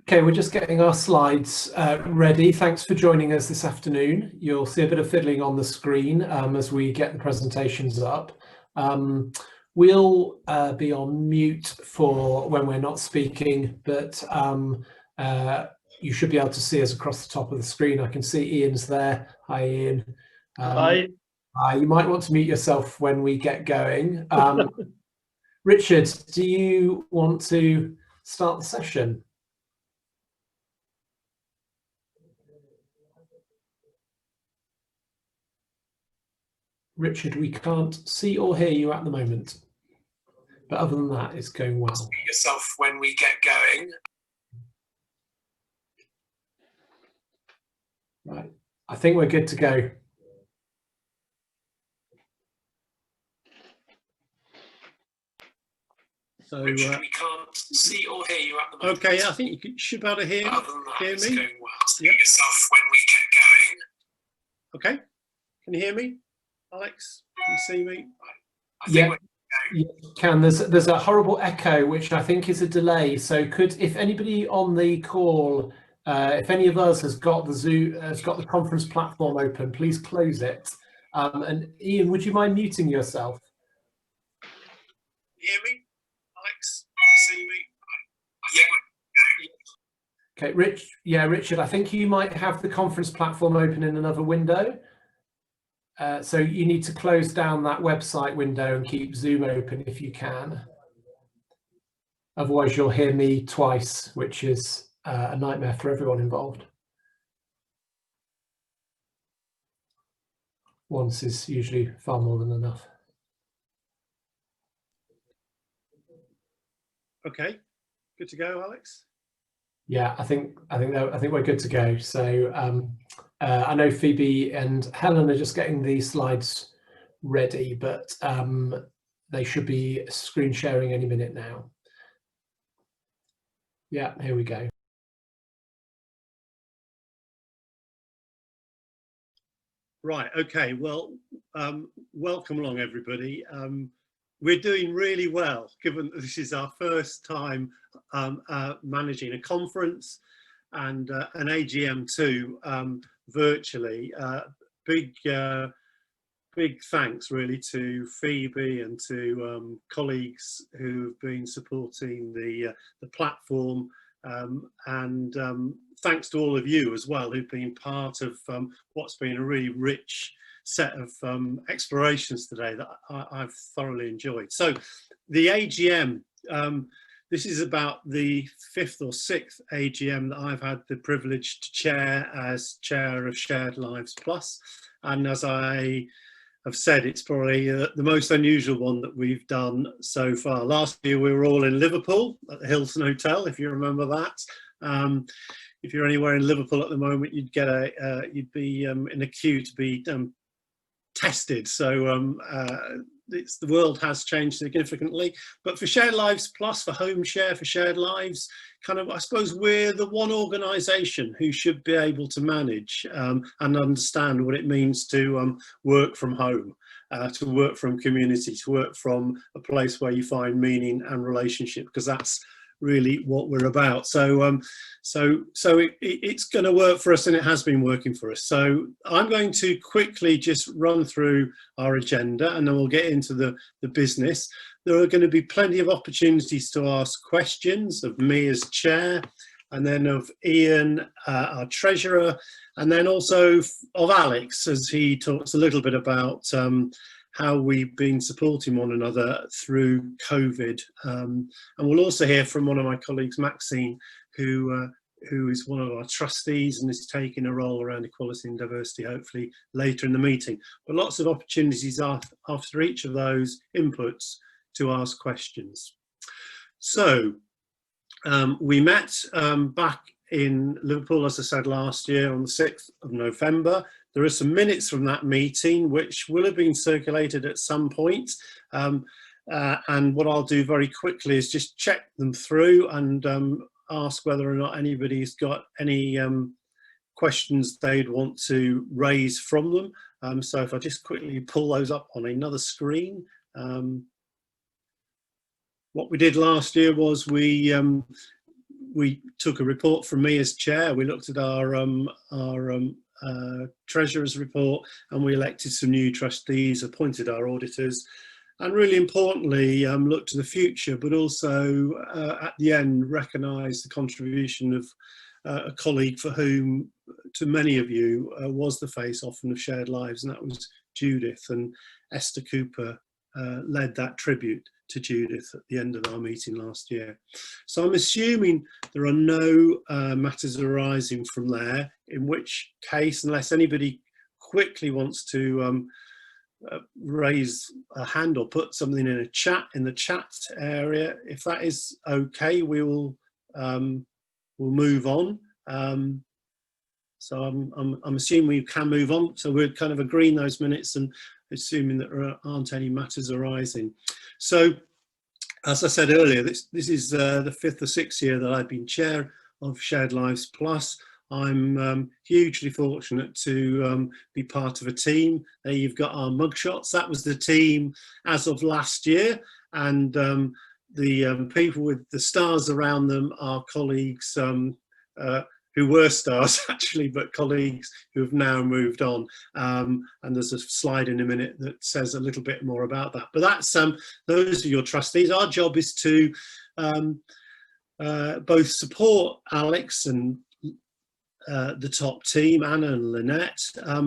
Okay, we're just getting our slides ready. Thanks for joining us this afternoon. You'll see a bit of fiddling on the screen as we get the presentations up. We'll be on mute for when we're not speaking, but you should be able to see us across the top of the screen. I can see Ian's there. Hi, Ian. Hi. You might want to mute yourself when we get going. Richard, do you want to start the session? Richard, we can't see or hear you at the moment, but other than that, it's going well. Mute yourself when we get going. Right, I think we're good to go. So, Richard, we can't see or hear you at the moment. okay, I think you should be able to hear Other than that, me. it's going well. Yep. Mute yourself when we get going. Okay, can you hear me, Alex? Can you see me? Yeah, you can. There's a horrible echo, which I think is a delay. So if anybody on the call, if any of us has got the Zoom, has got the conference platform open, please close it. And Ian, would you mind muting yourself? Can you hear me, Alex? Can you see me? Okay, Richard, I think you might have the conference platform open in another window. So you need to close down that website window and keep Zoom open if you can. Otherwise, you'll hear me twice, which is a nightmare for everyone involved. Once is usually far more than enough. Okay, good to go, Alex? Yeah, I think we're good to go. So I know Phoebe and Helen are just getting the slides ready, but they should be screen sharing any minute now. Yeah, here we go. Right, okay, well, welcome along everybody. We're doing really well, given that this is our first time managing a conference and an AGM too, virtually. Big thanks really to Phoebe and to colleagues who've been supporting the platform, and thanks to all of you as well who've been part of what's been a really rich set of explorations today that I've thoroughly enjoyed. So the AGM, this is about the 5th or 6th AGM that I've had the privilege to chair as chair of Shared Lives Plus, and as I have said, it's probably the most unusual one that we've done so far. Last year we were all in Liverpool at the Hilton Hotel, if you remember that. If you're anywhere in Liverpool at the moment, you'd get you'd be in a queue to be tested. So the world has changed significantly. But for Shared Lives Plus, for Home Share, for Shared Lives, kind of, I suppose we're the one organisation who should be able to manage and understand what it means to work from home, to work from community, to work from a place where you find meaning and relationship, because that's really what we're about. So it's going to work for us, and it has been working for us. So I'm going to quickly just run through our agenda, and then we'll get into the business. There are going to be plenty of opportunities to ask questions of me as chair, and then of Ian, our treasurer, and then also of Alex, as he talks a little bit about how we've been supporting one another through COVID. And we'll also hear from one of my colleagues, Maxine, who is one of our trustees and is taking a role around equality and diversity, hopefully later in the meeting. But lots of opportunities after each of those inputs to ask questions. So we met back in Liverpool, as I said, last year on the 6th of November. There are some minutes from that meeting which will have been circulated at some point, and what I'll do very quickly is just check them through and ask whether or not anybody's got any questions they'd want to raise from them. So if I just quickly pull those up on another screen. What we did last year was we took a report from me as chair. We looked at our treasurer's report, and we elected some new trustees, appointed our auditors, and really importantly looked to the future, but also at the end recognised the contribution of a colleague for whom, to many of you, was the face often of Shared Lives, and that was Judith. And Esther Cooper led that tribute to Judith at the end of our meeting last year. So I'm assuming there are no matters arising from there, in which case, unless anybody quickly wants to raise a hand or put something in the chat area, if that is okay, we will we'll move on. So I'm assuming we can move on. So we're kind of agreeing those minutes and assuming that there aren't any matters arising. So, as I said earlier, this is the 5th or 6th year that I've been chair of Shared Lives Plus. I'm hugely fortunate to be part of a team. There you've got our mugshots. That was the team as of last year, and the people with the stars around them are colleagues who were stars actually, but colleagues who have now moved on. And there's a slide in a minute that says a little bit more about that. But that's those are your trustees. Our job is to both support Alex and the top team, Anna and Lynette,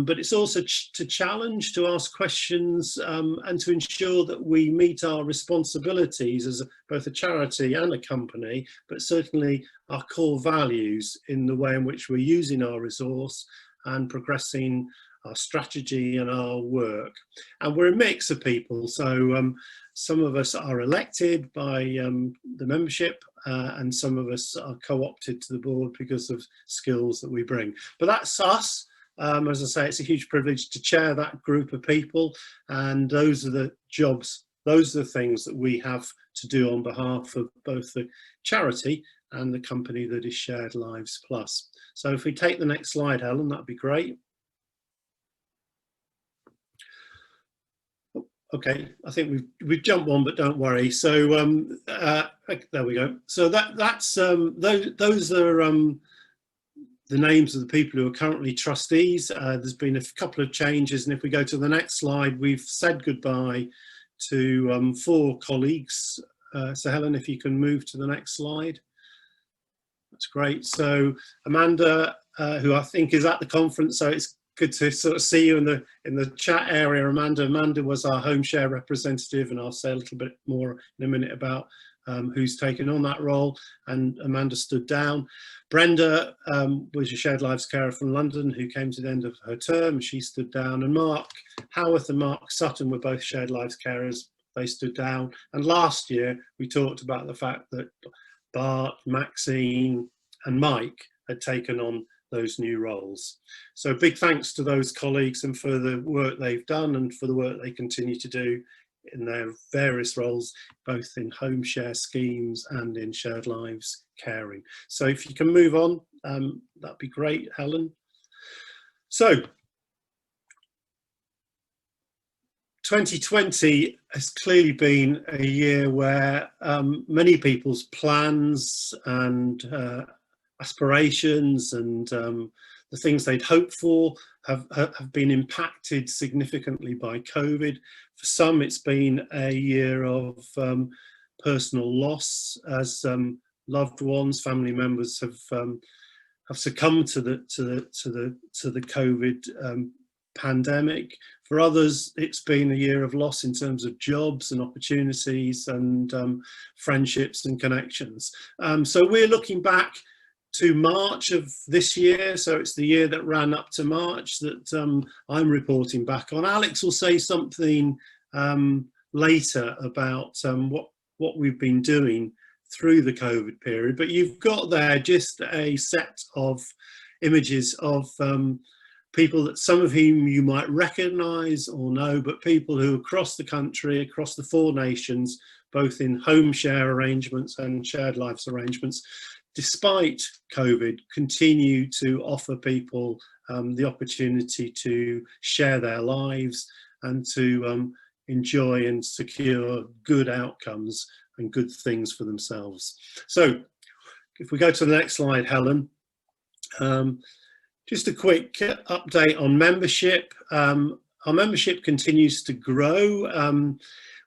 but it's also to challenge, to ask questions, and to ensure that we meet our responsibilities as both a charity and a company, but certainly our core values in the way in which we're using our resource and progressing our strategy and our work. And we're a mix of people, so some of us are elected by the membership, and some of us are co-opted to the board because of skills that we bring. But that's us. As I say, it's a huge privilege to chair that group of people, and those are the jobs, those are the things that we have to do on behalf of both the charity and the company that is Shared Lives Plus. So if we take the next slide, Helen, that'd be great. Okay, I think we've jumped one, but don't worry. So there we go. So that's those are the names of the people who are currently trustees. There's been a couple of changes, and if we go to the next slide, we've said goodbye to 4 colleagues. So Helen, if you can move to the next slide. That's great. So Amanda, who I think is at the conference, so it's good to sort of see you in the chat area, Amanda. Amanda was our home share representative, and I'll say a little bit more in a minute about who's taken on that role, and Amanda stood down. Brenda was a Shared Lives carer from London who came to the end of her term. She stood down. And Mark Howarth and Mark Sutton were both Shared Lives carers. They stood down. And last year we talked about the fact that Bart, Maxine and Mike had taken on those new roles. So big thanks to those colleagues and for the work they've done and for the work they continue to do in their various roles, both in home share schemes and in Shared Lives caring. So if you can move on, that'd be great, Helen. So 2020 has clearly been a year where many people's plans and aspirations and the things they'd hoped for have been impacted significantly by COVID. For some, it's been a year of personal loss as loved ones, family members have succumbed to the COVID pandemic. For others, it's been a year of loss in terms of jobs and opportunities and friendships and connections. So we're looking back to March of this year, so it's the year that ran up to March that I'm reporting back on. Alex will say something later about what we've been doing through the COVID period, but you've got there just a set of images of people that some of whom you might recognise or know, but people who across the country, across the 4 nations, both in home share arrangements and shared lives arrangements, despite COVID, continue to offer people the opportunity to share their lives and to enjoy and secure good outcomes and good things for themselves. So if we go to the next slide, Helen, just a quick update on membership. Our membership continues to grow.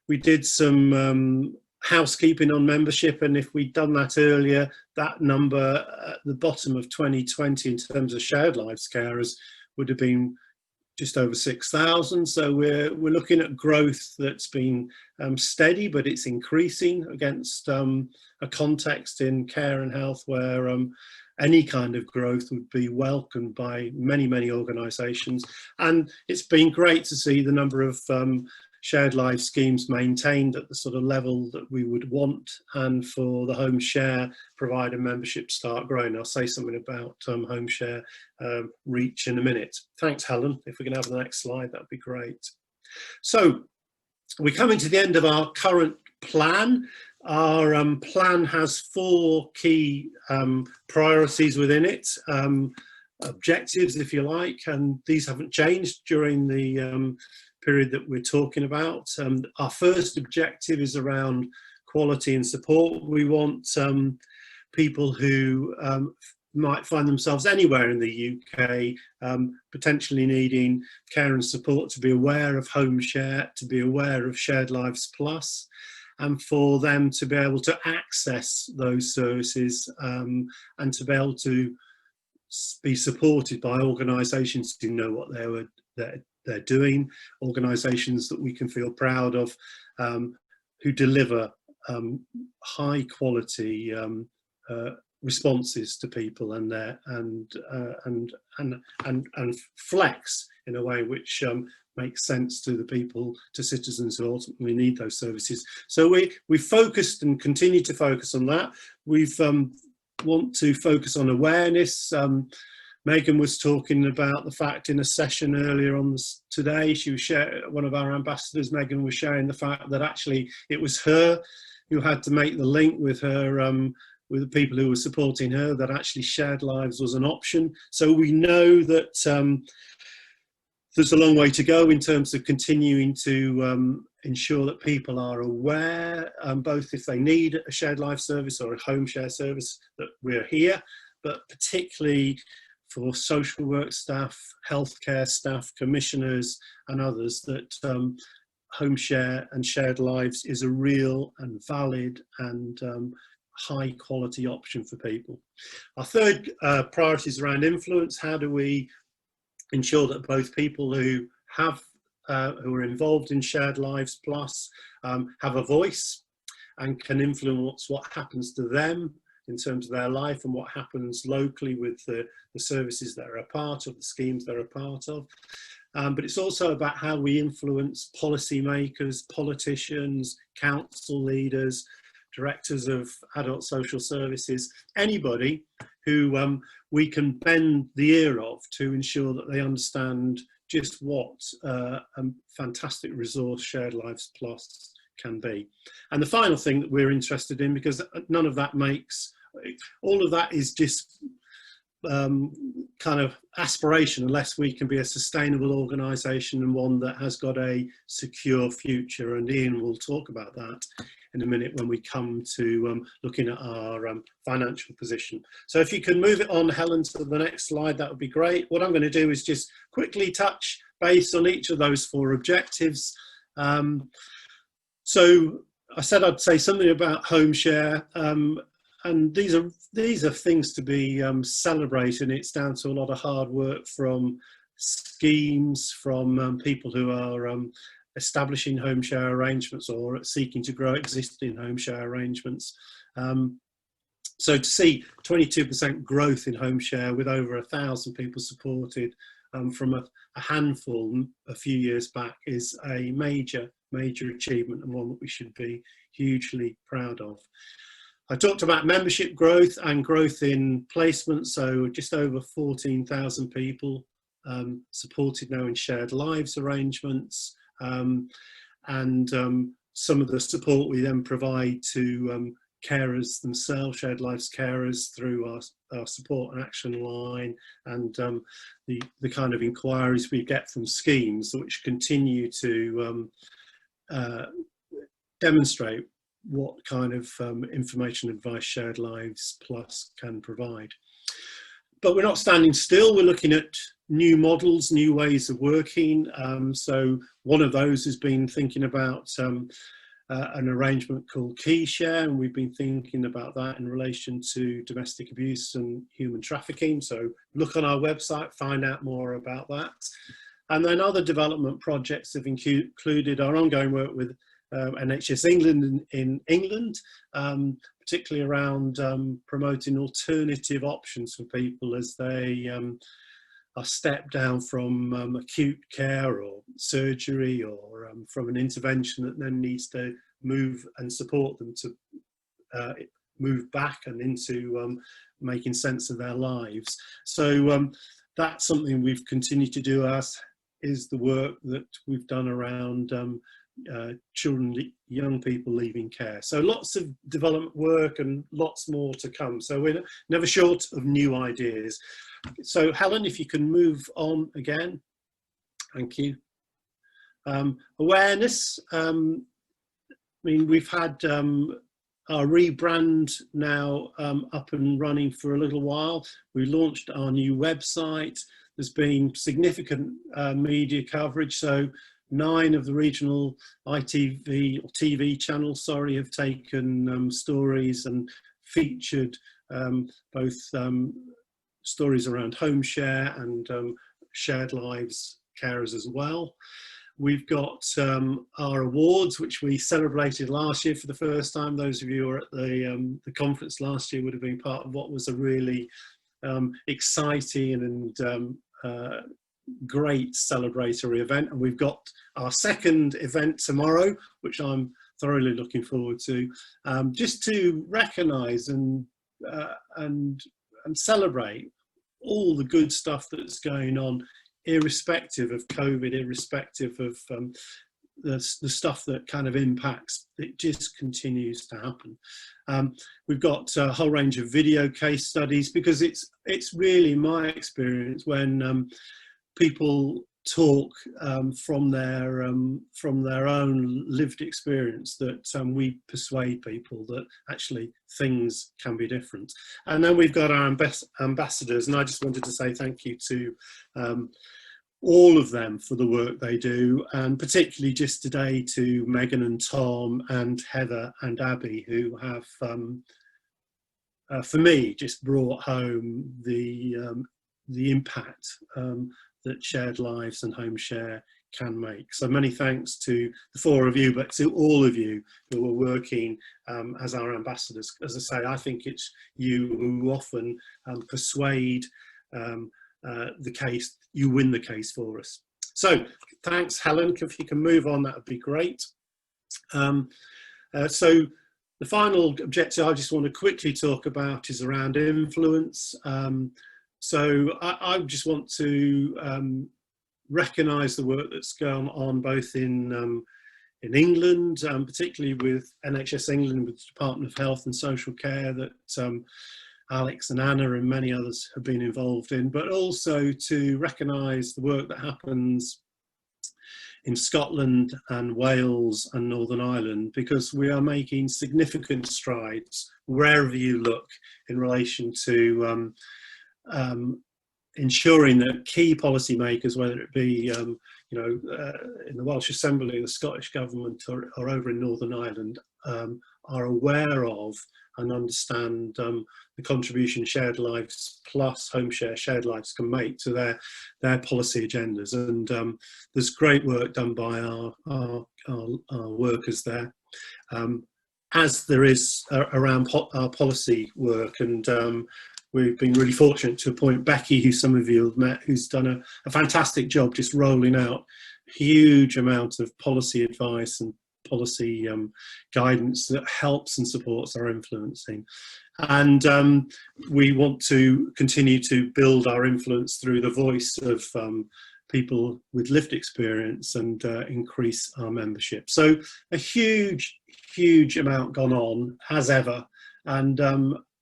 We did some housekeeping on membership, and if we'd done that earlier, that number at the bottom of 2020 in terms of Shared Lives carers would have been just over 6,000. So we're looking at growth that's been steady, but it's increasing against a context in care and health where any kind of growth would be welcomed by many organisations. And it's been great to see the number of shared life schemes maintained at the sort of level that we would want, and for the home share provider membership start growing. I'll say something about home share reach in a minute. Thanks, Helen. If we can have the next slide, that'd be great. So we're coming to the end of our current plan. Our plan has 4 key priorities within it, objectives, if you like, and these haven't changed during the period that we're talking about. Our first objective is around quality and support. We want people who might find themselves anywhere in the UK potentially needing care and support to be aware of home share, to be aware of Shared Lives Plus, and for them to be able to access those services and to be able to be supported by organisations who know what they're doing, organisations that we can feel proud of, who deliver high quality responses to people and flex in a way which makes sense to the people, to citizens who ultimately need those services. So we focused and continue to focus on that. We've want to focus on awareness. Megan was talking about the fact in a session earlier on today, she was one of our ambassadors, Megan, was sharing the fact that actually it was her who had to make the link with her, with the people who were supporting her, that actually Shared Lives was an option. So we know that there's a long way to go in terms of continuing to ensure that people are aware, both if they need a shared life service or a home share service, that we're here, but particularly for social work staff, healthcare staff, commissioners and others, that home share and shared lives is a real and valid and high quality option for people. Our third priority is around influence. How do we ensure that both people who are involved in Shared Lives Plus have a voice and can influence what happens to them in terms of their life and what happens locally with the services that are a part of, the schemes they're a part of. But it's also about how we influence policymakers, politicians, council leaders, directors of adult social services, anybody who we can bend the ear of to ensure that they understand just what a fantastic resource Shared Lives Plus can be. And the final thing that we're interested in, because none of that makes, all of that is just kind of aspiration unless we can be a sustainable organisation and one that has got a secure future. And Ian will talk about that in a minute when we come to looking at our financial position. So if you can move it on, Helen, to the next slide, that would be great. What I'm going to do is just quickly touch base on each of those 4 objectives. So I said I'd say something about home share, and these are things to be celebrated. It's down to a lot of hard work from schemes, from people who are establishing home share arrangements or seeking to grow existing home share arrangements. So to see 22% growth in home share with over 1,000 people supported from a handful a few years back is a major achievement, and one that we should be hugely proud of. I talked about membership growth and growth in placement, so just over 14,000 people supported now in shared lives arrangements, and some of the support we then provide to carers themselves, shared lives carers, through our support and action line, and the kind of inquiries we get from schemes which continue to demonstrate what kind of information advice Shared Lives Plus can provide. But we're not standing still. We're looking at new models, new ways of working. So one of those has been thinking about an arrangement called Key Share, and we've been thinking about that in relation to domestic abuse and human trafficking. So look on our website, find out more about that. And then other development projects have included our ongoing work with NHS England in England, particularly around promoting alternative options for people as they are stepped down from acute care or surgery or from an intervention that then needs to move and support them to move back and into making sense of their lives. So that's something we've continued to do, as is the work that we've done around children, young people leaving care. So lots of development work and lots more to come. So we're never short of new ideas. So Helen, if you can move on again. Thank you. Awareness. I mean, we've had our rebrand now up and running for a little while. We launched our new website. There's been significant media coverage. So 9 of the regional ITV or TV channels, sorry, have taken stories and featured both stories around home share and shared lives carers as well. We've got our awards, which we celebrated last year for the first time. Those of you who were at the conference last year would have been part of what was a really exciting and great celebratory event, and we've got our second event tomorrow, which I'm thoroughly looking forward to, just to recognise and celebrate all the good stuff that's going on, irrespective of COVID, irrespective of the stuff that kind of impacts. It just continues to happen. We've got a whole range of video case studies, because it's really my experience when people talk from their own lived experience that we persuade people that actually things can be different. And then we've got our ambassadors, and I just wanted to say thank you to all of them for the work they do, and particularly just today to Megan and Tom and Heather and Abby, who have for me just brought home the impact that Shared Lives and Home Share can make. So many thanks to the four of you, but to all of you who are working as our ambassadors. As I say, I think it's you who often persuade the case, you win the case for us. So thanks, Helen. If you can move on, that would be great. So the final objective I just want to quickly talk about is around influence. So I just want to recognise the work that's going on both in England, particularly with NHS England, with the Department of Health and Social Care, that Alex and Anna and many others have been involved in, but also to recognise the work that happens in Scotland and Wales and Northern Ireland, because we are making significant strides wherever you look in relation to ensuring that key policymakers, whether it be in the Welsh Assembly, the Scottish Government, or over in Northern Ireland, are aware of and understand the contribution Shared Lives Plus Home Share Shared Lives can make to their policy agendas. And there's great work done by our workers there, as there is around our policy work. And we've been really fortunate to appoint Becky, who some of you have met, who's done a fantastic job just rolling out huge amounts of policy advice and policy guidance that helps and supports our influencing. And we want to continue to build our influence through the voice of people with lived experience and increase our membership. So a huge amount gone on, as ever. And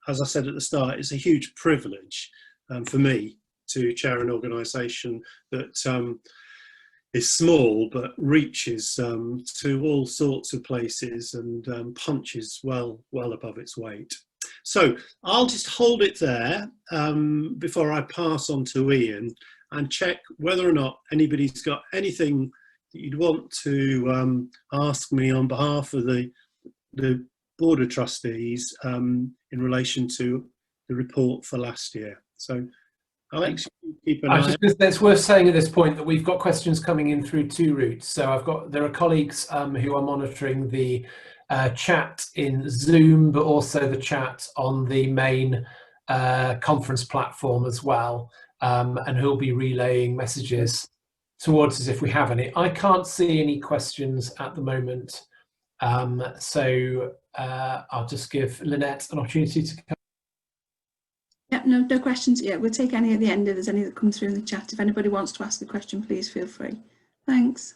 as I said at the start, it's a huge privilege for me to chair an organisation that is small but reaches to all sorts of places and punches well above its weight. So I'll just hold it there before I pass on to Ian and check whether or not anybody's got anything that you'd want to ask me on behalf of the Board of Trustees in relation to the report for last year. So Alex, keep an eye. I was just going to say, it's worth saying at this point that we've got questions coming in through two routes. So there are colleagues who are monitoring the chat in Zoom, but also the chat on the main conference platform as well, and who'll be relaying messages towards us if we have any. I can't see any questions at the moment, so I'll just give Lynette an opportunity to come. Yeah, no questions yet. We'll take any at the end if there's any that come through in the chat. If anybody wants to ask the question, please feel free. Thanks.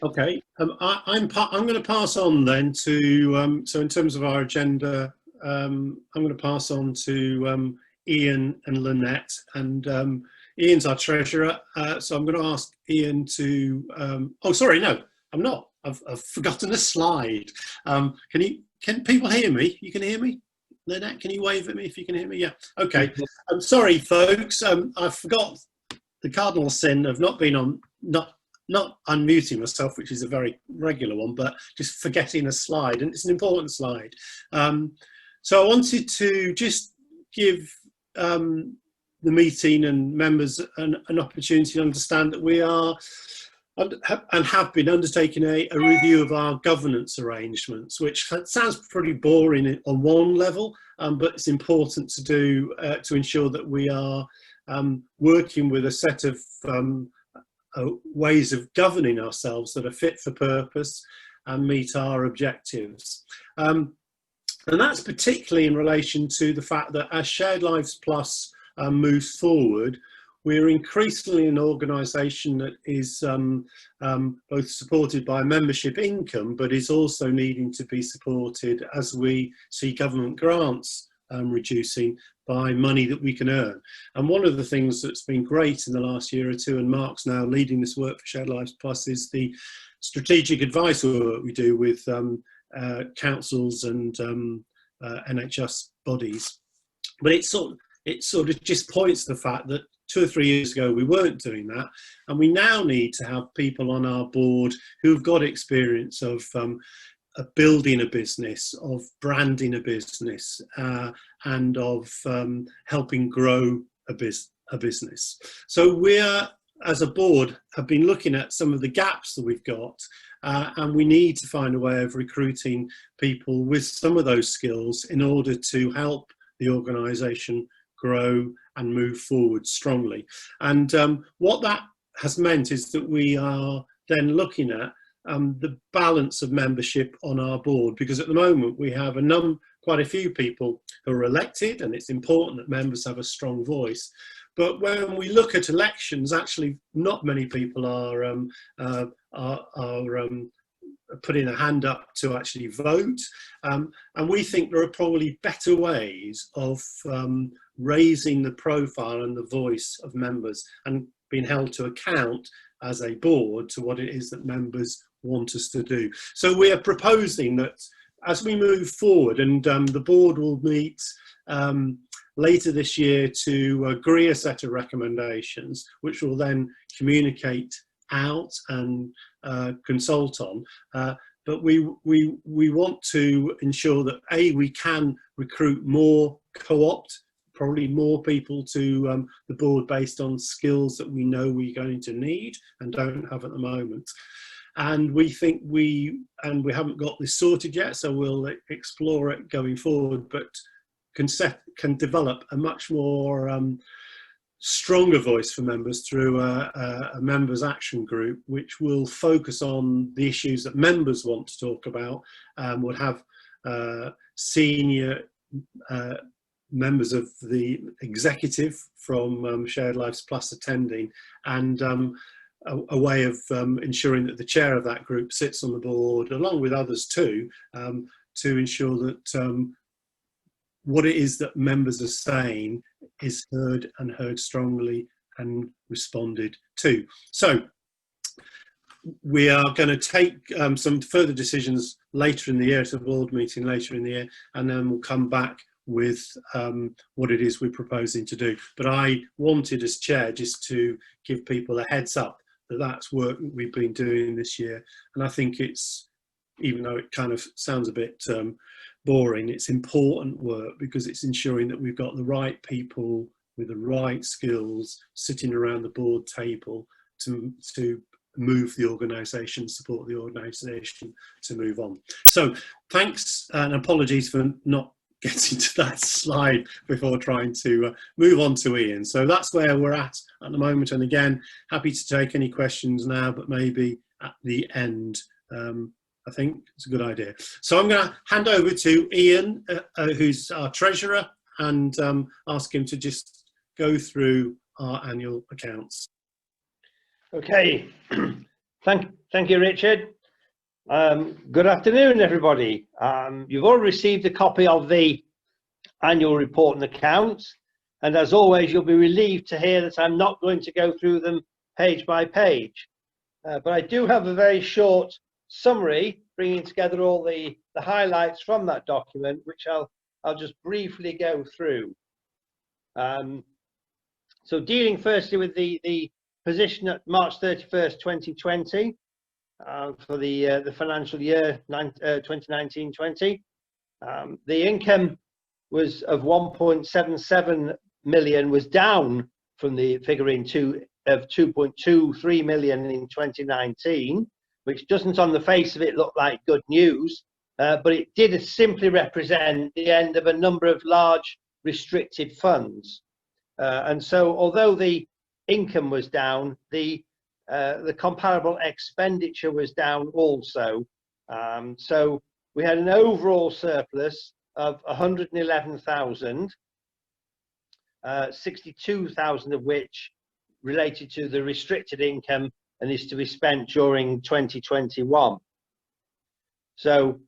Okay, I'm going to pass on then to, so in terms of our agenda, I'm going to pass on to Ian and Lynette, and Ian's our treasurer, so I'm going to ask Ian to, oh sorry, no, I'm not. I've forgotten a slide. Can people hear me? You can hear me? Lynette, can you wave at me if you can hear me? Yeah, okay. I'm sorry, folks. I forgot the cardinal sin of not unmuting myself, which is a very regular one, but just forgetting a slide, and it's an important slide. So I wanted to just give the meeting and members an opportunity to understand that we are and have been undertaking a review of our governance arrangements, which sounds pretty boring on one level, but it's important to do to ensure that we are working with a set of ways of governing ourselves that are fit for purpose and meet our objectives. And that's particularly in relation to the fact that as Shared Lives Plus moves forward, we're increasingly an organisation that is both supported by membership income, but is also needing to be supported as we see government grants reducing by money that we can earn. And one of the things that's been great in the last year or two, and Mark's now leading this work for Shared Lives Plus, is the strategic advice work we do with councils and NHS bodies. But it sort of just points to the fact that 2 or 3 years ago we weren't doing that, and we now need to have people on our board who've got experience of building a business, of branding a business, and of helping grow a business. So we're, as a board, have been looking at some of the gaps that we've got, and we need to find a way of recruiting people with some of those skills in order to help the organisation grow and move forward strongly. And what that has meant is that we are then looking at the balance of membership on our board, because at the moment we have quite a few people who are elected, and it's important that members have a strong voice. But when we look at elections, actually not many people are putting a hand up to actually vote. And we think there are probably better ways of raising the profile and the voice of members and being held to account as a board to what it is that members want us to do. So we are proposing that as we move forward, and the board will meet later this year to agree a set of recommendations, which will then communicate out and consult on. But we want to ensure that we can recruit more, co-opt probably more people to the board based on skills that we know we're going to need and don't have at the moment. And we think we haven't got this sorted yet, so we'll explore it going forward, but can develop a much more stronger voice for members through a members action group, which will focus on the issues that members want to talk about, and would have senior members of the executive from Shared Lives Plus attending, and a way of ensuring that the chair of that group sits on the board along with others too, to ensure that what it is that members are saying is heard, and heard strongly, and responded to. So we are going to take some further decisions later in the year, at a board meeting later in the year, and then we'll come back with what it is we're proposing to do. But I wanted, as chair, just to give people a heads up that that's work that we've been doing this year. And I think it's, even though it kind of sounds a bit boring, it's important work, because it's ensuring that we've got the right people with the right skills sitting around the board table to move the organisation, support the organisation to move on. So thanks, and apologies for not getting to that slide before trying to move on to Ian. So that's where we're at the moment. And again, happy to take any questions now, but maybe at the end. I think it's a good idea. So I'm going to hand over to Ian, who's our treasurer, and ask him to just go through our annual accounts. Okay, thank you, Richard. Good afternoon, everybody. You've all received a copy of the annual report and accounts, and as always, you'll be relieved to hear that I'm not going to go through them page by page, but I do have a very short summary bringing together all the highlights from that document, which I'll just briefly go through. So dealing firstly with the position at March 31st, 2020, for the financial year 2019-20. The income was of 1.77 million, was down from the figure in of 2.23 million in 2019, which doesn't on the face of it look like good news, but it did simply represent the end of a number of large restricted funds. And so although the income was down, the comparable expenditure was down also. So we had an overall surplus of 111,000, 62,000 of which related to the restricted income and is to be spent during 2021. So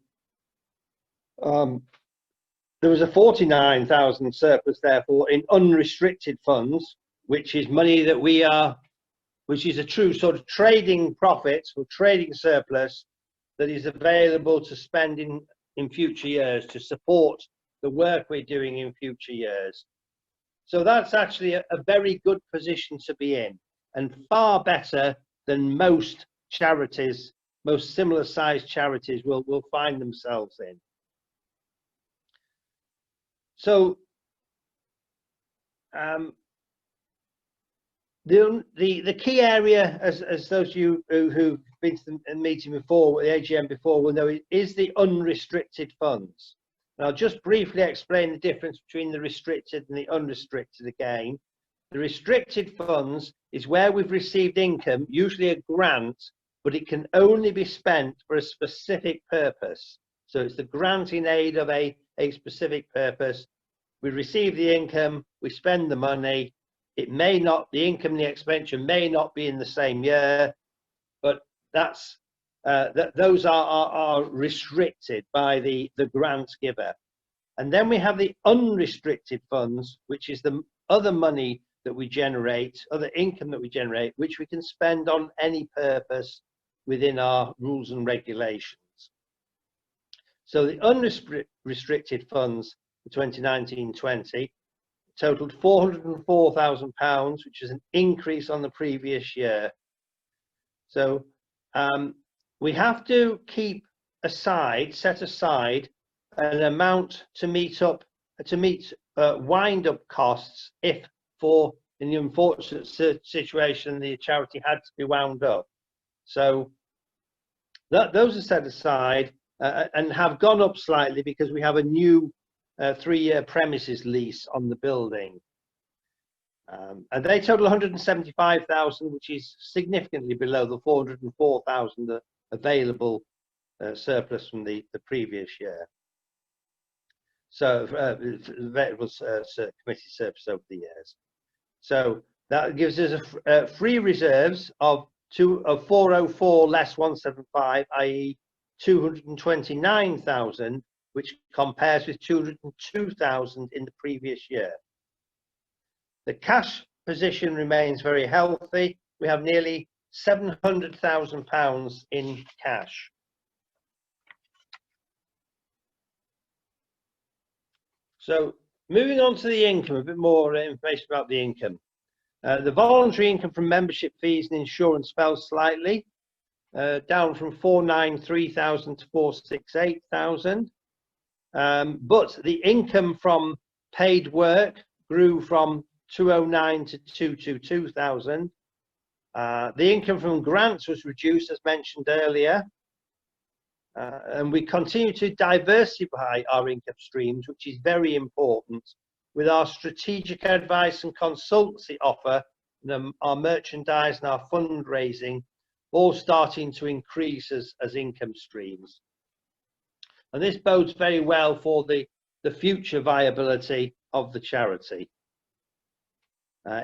there was a 49,000 surplus therefore in unrestricted funds, which is money that which is a true sort of trading profits or trading surplus that is available to spend in future years to support the work we're doing in future years. So that's actually a very good position to be in, and far better than most charities, most similar sized charities will find themselves in. So the key area, as those of you who've been to the meeting before, the AGM before, will know, is the unrestricted funds. And I'll just briefly explain the difference between the restricted and the unrestricted again. The restricted funds is where we've received income, usually a grant, but it can only be spent for a specific purpose. So it's the grant in aid of a specific purpose. We receive the income, we spend the money. It may not, the income and the expenditure may not be in the same year, but that's those are restricted by the grant giver. And then we have the unrestricted funds, which is the other money that we generate, other income that we generate, which we can spend on any purpose within our rules and regulations. So the unrestricted funds for 2019-20 totaled £404,000, which is an increase on the previous year. So we have to set aside an amount to meet wind-up costs if, in the unfortunate situation, the charity had to be wound up. So those are set aside and have gone up slightly because we have a new 3-year premises lease on the building. And they total 175,000, which is significantly below the 404,000 available surplus from the previous year. So it was committee surplus over the years. So that gives us a free reserves of 404 less 175, i.e. 229,000, which compares with 202,000 in the previous year. The cash position remains very healthy. We have nearly £700,000 in cash. So moving on to the income, a bit more information about the income. The voluntary income from membership fees and insurance fell slightly, down from 493,000 to 468,000. But the income from paid work grew from 209 to 222,000. The income from grants was reduced, as mentioned earlier. And we continue to diversify our income streams, which is very important, with our strategic advice and consultancy offer, our merchandise and our fundraising, all starting to increase as income streams. And this bodes very well for the future viability of the charity.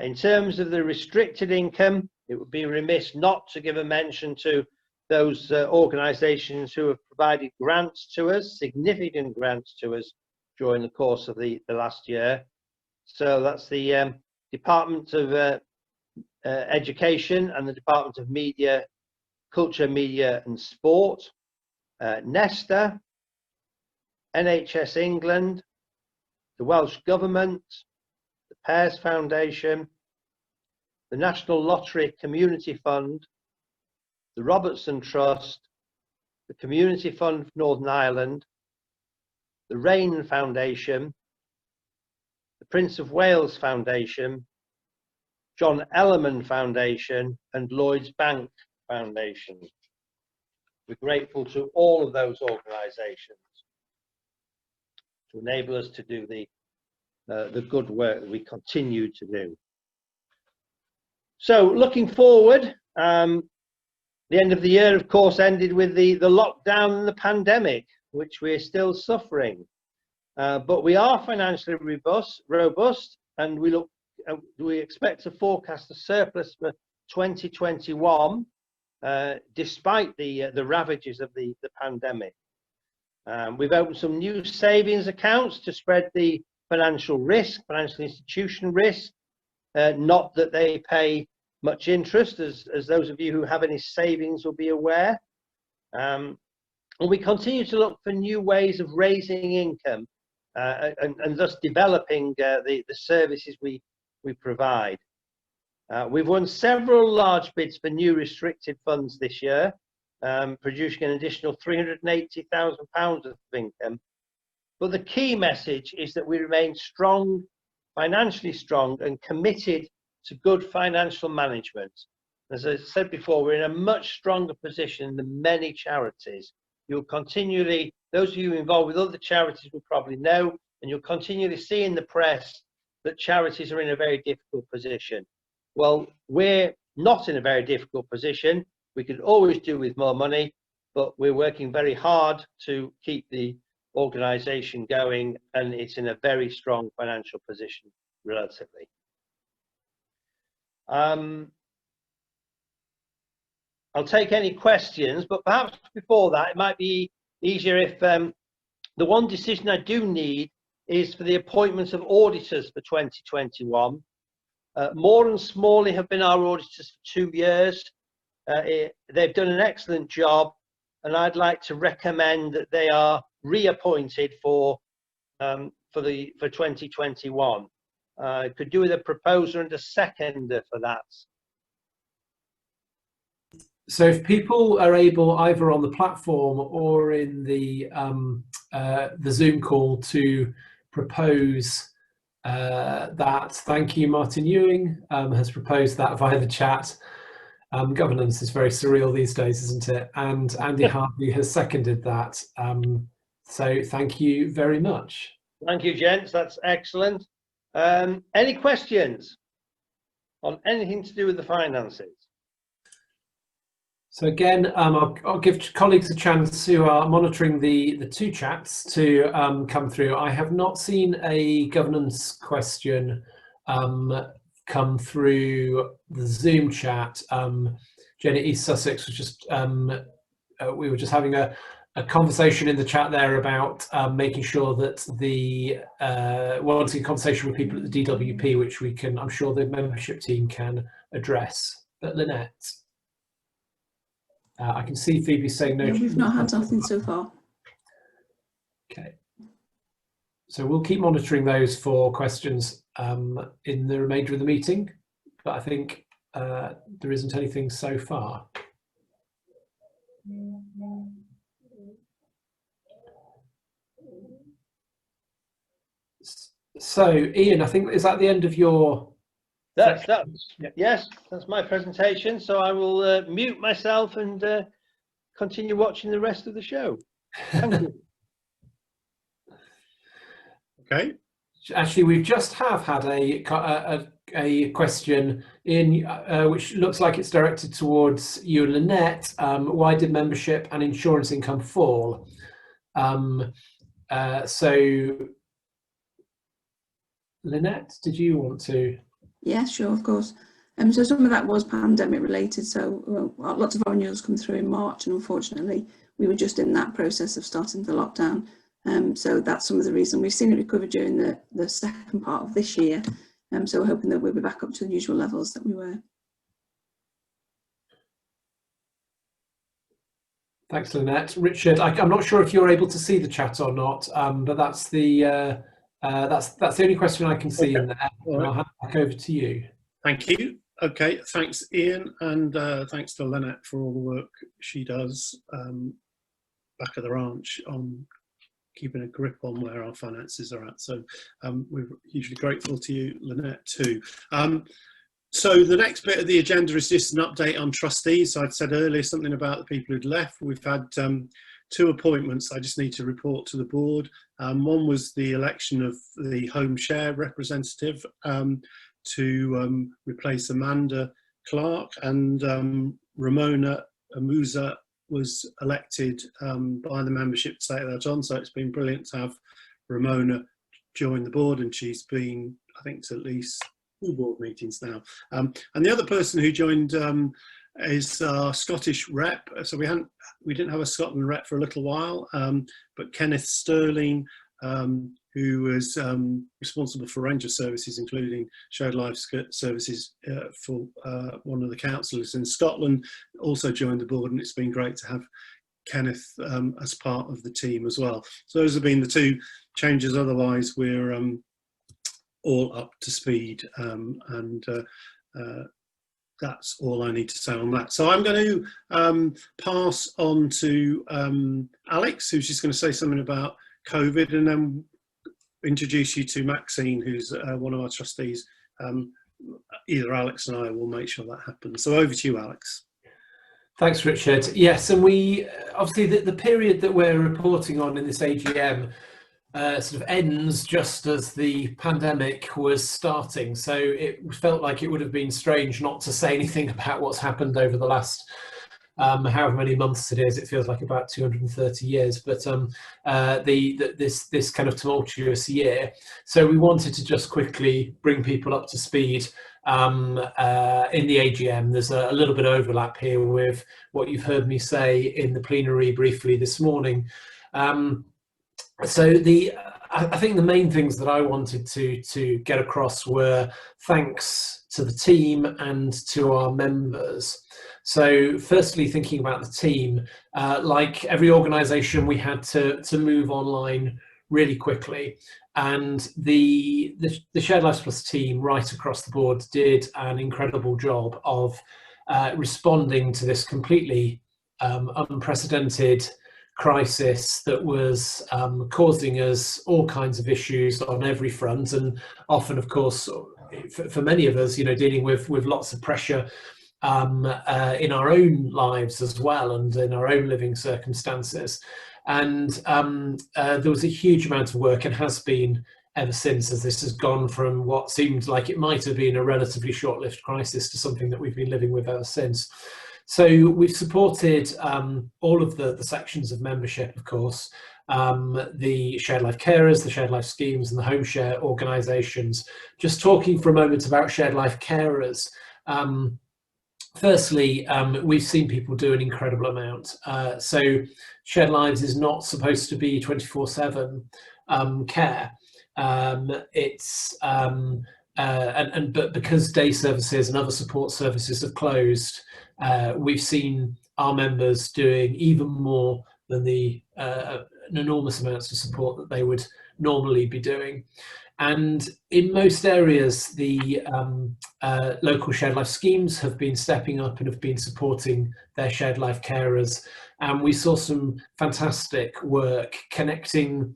In terms of the restricted income, it would be remiss not to give a mention to those organisations who have provided grants to us, significant grants to us during the course of the last year. So that's the Department of Education and the Department of Media, Culture, Media and Sport, Nesta, NHS England, the Welsh Government, the Pears Foundation, the National Lottery Community Fund, the Robertson Trust, the Community Fund for Northern Ireland, the Rain Foundation, the Prince of Wales Foundation, John Ellerman Foundation and Lloyds Bank Foundation. We're grateful to all of those organisations to enable us to do the good work that we continue to do. So looking forward, the end of the year, of course, ended with the lockdown and the pandemic, which we're still suffering. But we are financially robust, and we expect to forecast a surplus for 2021, despite the ravages of the pandemic. We've opened some new savings accounts to spread the financial institution risk, not that they pay much interest, as those of you who have any savings will be aware. And we continue to look for new ways of raising income and thus developing the services we provide. We've won several large bids for new restricted funds this year, producing an additional £380,000 of income. But the key message is that we remain strong, financially strong, and committed to good financial management. As I said before, we're in a much stronger position than many charities. You'll continually, those of you involved with other charities will probably know, and you'll continually see in the press that charities are in a very difficult position. Well, we're not in a very difficult position. We could always do with more money, but we're working very hard to keep the organisation going, and it's in a very strong financial position relatively. I'll take any questions, but perhaps before that, it might be easier if the one decision I do need is for the appointments of auditors for 2021. Moore and Smalley have been our auditors for 2 years. They've done an excellent job, and I'd like to recommend that they are reappointed for 2021. Could do with a proposer and a seconder for that. So if people are able, either on the platform or in the Zoom call, to propose that, thank you. Martin Ewing has proposed that via the chat. Governance is very surreal these days, isn't it? And Andy Harvey has seconded that. So thank you very much. Thank you, gents. That's excellent. Any questions on anything to do with the finances? So again, I'll give colleagues a chance who are monitoring the two chats to come through. I have not seen a governance question come through the Zoom chat. Jenny East Sussex was just, we were just having a conversation in the chat there about making sure that the wanting a conversation with people at the DWP, which we can, I'm sure the membership team can address. But Lynette, I can see Phoebe saying no. Yeah, we've not had nothing so far. Okay. So we'll keep monitoring those for questions in the remainder of the meeting, but I think there isn't anything so far. So Ian, I think, is that the end of your yes, that's my presentation. So I will mute myself and continue watching the rest of the show. Thank you. Okay. Actually, we just have had a question in which looks like it's directed towards you, Lynette. Why did membership and insurance income fall? So Lynette, did you want to? Yeah, sure, of course. So some of that was pandemic related. So lots of our renewals come through in March, and unfortunately, we were just in that process of starting the lockdown. So that's some of the reason. We've seen it recover during the second part of this year. So we're hoping that we'll be back up to the usual levels that we were. Thanks, Lynette. Richard, I'm not sure if you're able to see the chat or not, but that's the only question I can see in there. Right. I'll hand it back over to you. Thank you. Okay, thanks, Ian, and thanks to Lynette for all the work she does back at the ranch on keeping a grip on where our finances are at. So we're hugely grateful to you, Lynette, too. So the next bit of the agenda is just an update on trustees. So I'd said earlier something about the people who'd left. We've had 2 appointments I just need to report to the board. One was the election of the home share representative to replace Amanda Clark, and Ramona Amuza was elected by the membership to take that on. So it's been brilliant to have Ramona join the board, and she's been, I think, to at least 2 board meetings now. And the other person who joined is our Scottish rep. So we didn't have a Scotland rep for a little while, but Kenneth Sterling, who was responsible for a range of services, including Shared Lives services for one of the councillors in Scotland, also joined the board, and it's been great to have Kenneth as part of the team as well. So those have been the 2 changes. Otherwise, we're all up to speed, and that's all I need to say on that. So I'm going to pass on to Alex, who's just going to say something about COVID, and then introduce you to Maxine, who's one of our trustees. Either Alex and I will make sure that happens. So over to you, Alex. Thanks, Richard. Yes, and we obviously the period that we're reporting on in this AGM sort of ends just as the pandemic was starting. So it felt like it would have been strange not to say anything about what's happened over the last however many months it is. It feels like about 230 years, but this kind of tumultuous year. So we wanted to just quickly bring people up to speed in the AGM. There's a little bit of overlap here with what you've heard me say in the plenary briefly this morning. So I think the main things that I wanted to get across were thanks to the team and to our members. So firstly, thinking about the team, like every organisation, we had to move online really quickly, and the Shared Lives Plus team right across the board did an incredible job of responding to this completely unprecedented crisis that was causing us all kinds of issues on every front, and often, of course, for many of us, dealing with lots of pressure in our own lives as well, and in our own living circumstances. And there was a huge amount of work, and has been ever since, as this has gone from what seemed like it might have been a relatively short-lived crisis to something that we've been living with ever since. So we've supported all of the sections of membership, of course, the Shared Life Carers, the Shared Life Schemes, and the home share organisations. Just talking for a moment about Shared Life Carers. Firstly, we've seen people do an incredible amount. So Shared Lives is not supposed to be 24/7 care. But because day services and other support services have closed, we've seen our members doing even more than an enormous amounts of support that they would normally be doing. And in most areas, the local Shared Life schemes have been stepping up and have been supporting their Shared Life carers. And we saw some fantastic work connecting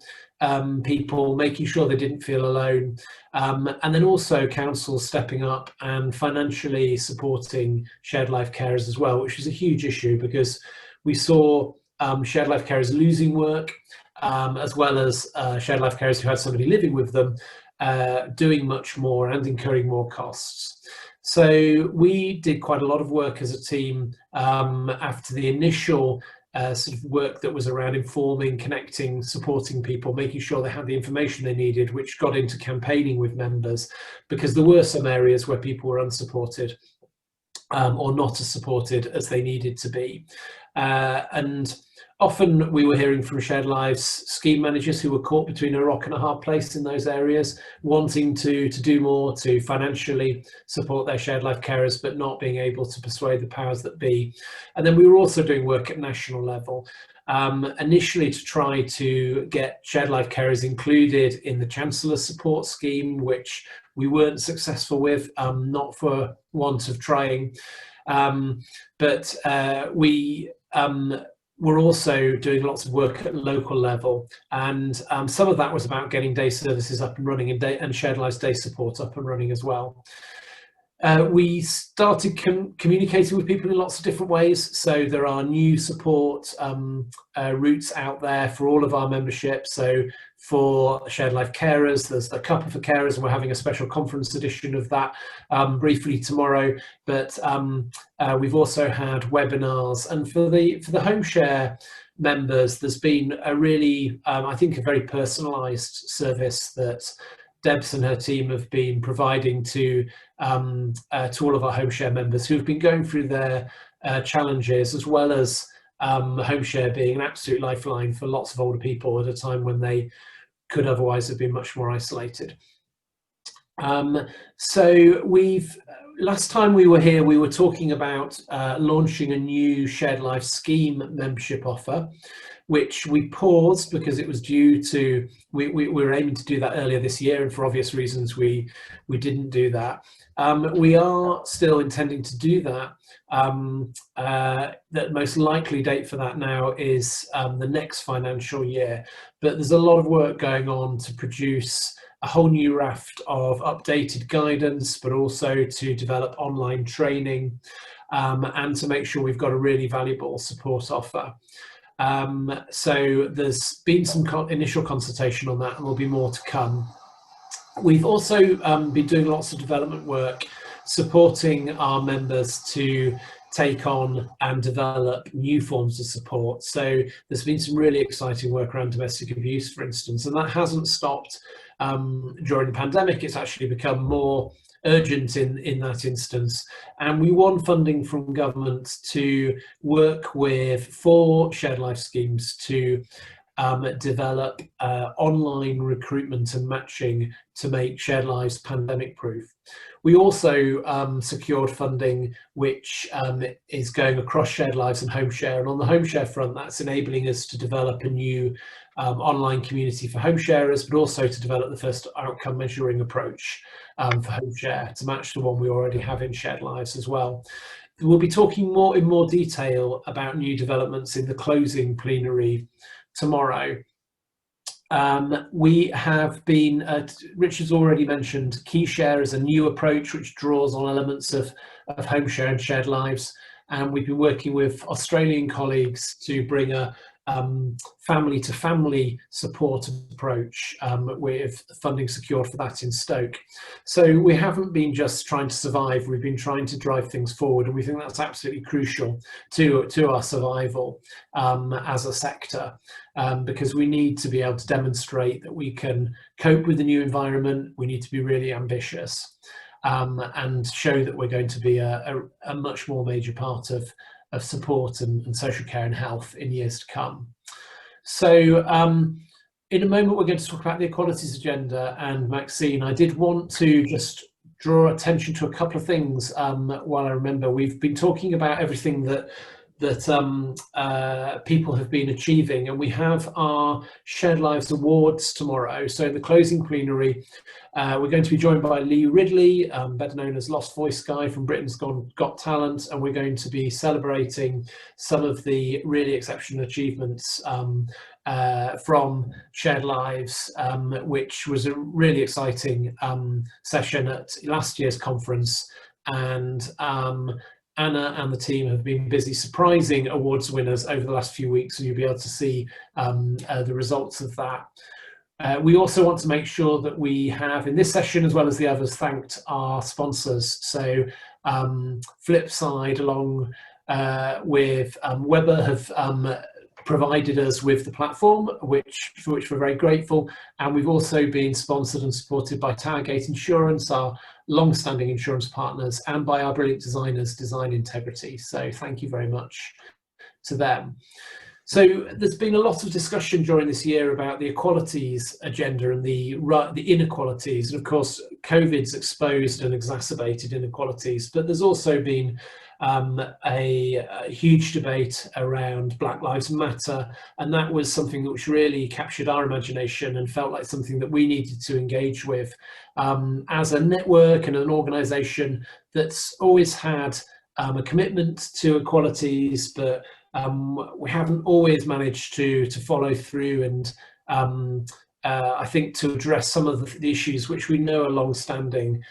people, making sure they didn't feel alone. And then also councils stepping up and financially supporting Shared Life carers as well, which is a huge issue, because we saw Shared Life carers losing work, as well as Shared Life carers who had somebody living with them doing much more and incurring more costs. So we did quite a lot of work as a team after the initial sort of work that was around informing, connecting, supporting people, making sure they had the information they needed, which got into campaigning with members, because there were some areas where people were unsupported or not as supported as they needed to be. And often we were hearing from Shared Lives scheme managers who were caught between a rock and a hard place in those areas, wanting to do more to financially support their Shared Life carers, but not being able to persuade the powers that be. And then we were also doing work at national level, initially to try to get Shared Life carers included in the Chancellor's support scheme, which we weren't successful with, not for want of trying. But we we're also doing lots of work at local level, and some of that was about getting day services up and running, and Shared Lives Day support up and running as well. We started communicating with people in lots of different ways. So there are new support routes out there for all of our membership. So for Shared Life Carers, there's the Couple for Carers, and we're having a special conference edition of that briefly tomorrow. But we've also had webinars, and for the home share members, there's been a really, I think, a very personalised service that Debs and her team have been providing to all of our home share members who've been going through their challenges, as well as home share being an absolute lifeline for lots of older people at a time when they could otherwise have been much more isolated. So last time we were here, we were talking about launching a new Shared Life Scheme membership offer, which we paused because it was due to, we were aiming to do that earlier this year, and for obvious reasons we didn't do that. We are still intending to do that. The most likely date for that now is the next financial year, but there's a lot of work going on to produce a whole new raft of updated guidance, but also to develop online training and to make sure we've got a really valuable support offer. So there's been some initial consultation on that, and there'll be more to come. We've also been doing lots of development work supporting our members to take on and develop new forms of support. So there's been some really exciting work around domestic abuse, for instance, and that hasn't stopped during the pandemic. It's actually become more urgent in that instance, and we won funding from government to work with 4 shared life schemes to develop online recruitment and matching to make shared lives pandemic proof. We also secured funding which is going across shared lives and home share, and on the home share front, that's enabling us to develop a new online community for home sharers, but also to develop the first outcome measuring approach for home share to match the one we already have in shared lives as well. We'll be talking in more detail about new developments in the closing plenary tomorrow. We have been, Richard's already mentioned Key Share as a new approach which draws on elements of home share and shared lives, and we've been working with Australian colleagues to bring a family to family support approach with funding secured for that in Stoke. So we haven't been just trying to survive, we've been trying to drive things forward, and we think that's absolutely crucial to our survival as a sector, because we need to be able to demonstrate that we can cope with the new environment. We need to be really ambitious and show that we're going to be a much more major part of support and social care and health in years to come. So in a moment we're going to talk about the equalities agenda, and Maxine, I did want to just draw attention to a couple of things while I remember. We've been talking about everything that people have been achieving, and we have our Shared Lives Awards tomorrow. So in the closing plenary, we're going to be joined by Lee Ridley, better known as Lost Voice Guy from Britain's Got Talent, and we're going to be celebrating some of the really exceptional achievements from Shared Lives, which was a really exciting session at last year's conference, and Anna and the team have been busy surprising awards winners over the last few weeks, and you'll be able to see the results of that. We also want to make sure that we have, in this session as well as the others, thanked our sponsors. So Flipside, along with Weber, have provided us with the platform, for which we're very grateful. And we've also been sponsored and supported by Towergate Insurance, our long-standing insurance partners, and by our brilliant designers, Design Integrity. So thank you very much to them. So there's been a lot of discussion during this year about the equalities agenda and the inequalities, and of course COVID's exposed and exacerbated inequalities, but there's also been a huge debate around Black Lives Matter, and that was something which really captured our imagination and felt like something that we needed to engage with as a network and an organisation that's always had a commitment to equalities, but we haven't always managed to follow through and I think to address some of the issues which we know are long-standing,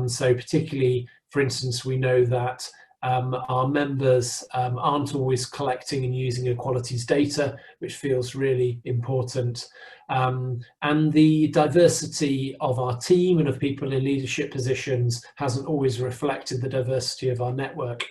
so particularly For instance, we know that our members aren't always collecting and using equalities data, which feels really important. And the diversity of our team and of people in leadership positions hasn't always reflected the diversity of our network.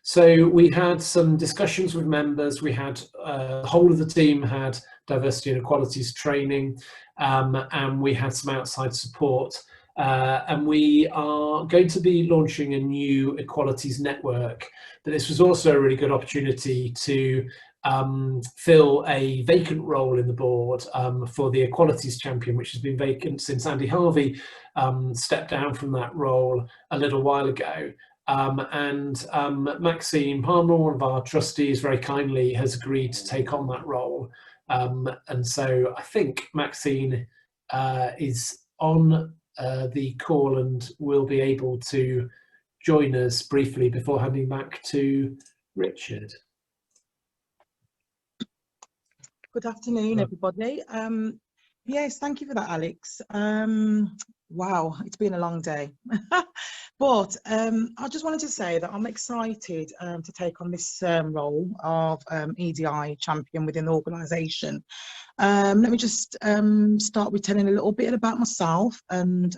So we had some discussions with members. We had the whole of the team had diversity and equalities training, and we had some outside support. And we are going to be launching a new equalities network. But this was also a really good opportunity to fill a vacant role in the board for the equalities champion, which has been vacant since Andy Harvey stepped down from that role a little while ago. And Maxine Palmer, one of our trustees, very kindly has agreed to take on that role. And so I think Maxine is on the call and will be able to join us briefly before handing back to Richard. Good afternoon, everybody. Yes, thank you for that, Alex. Wow, it's been a long day. But I just wanted to say that I'm excited to take on this role of EDI champion within the organisation. Let me just start with telling a little bit about myself and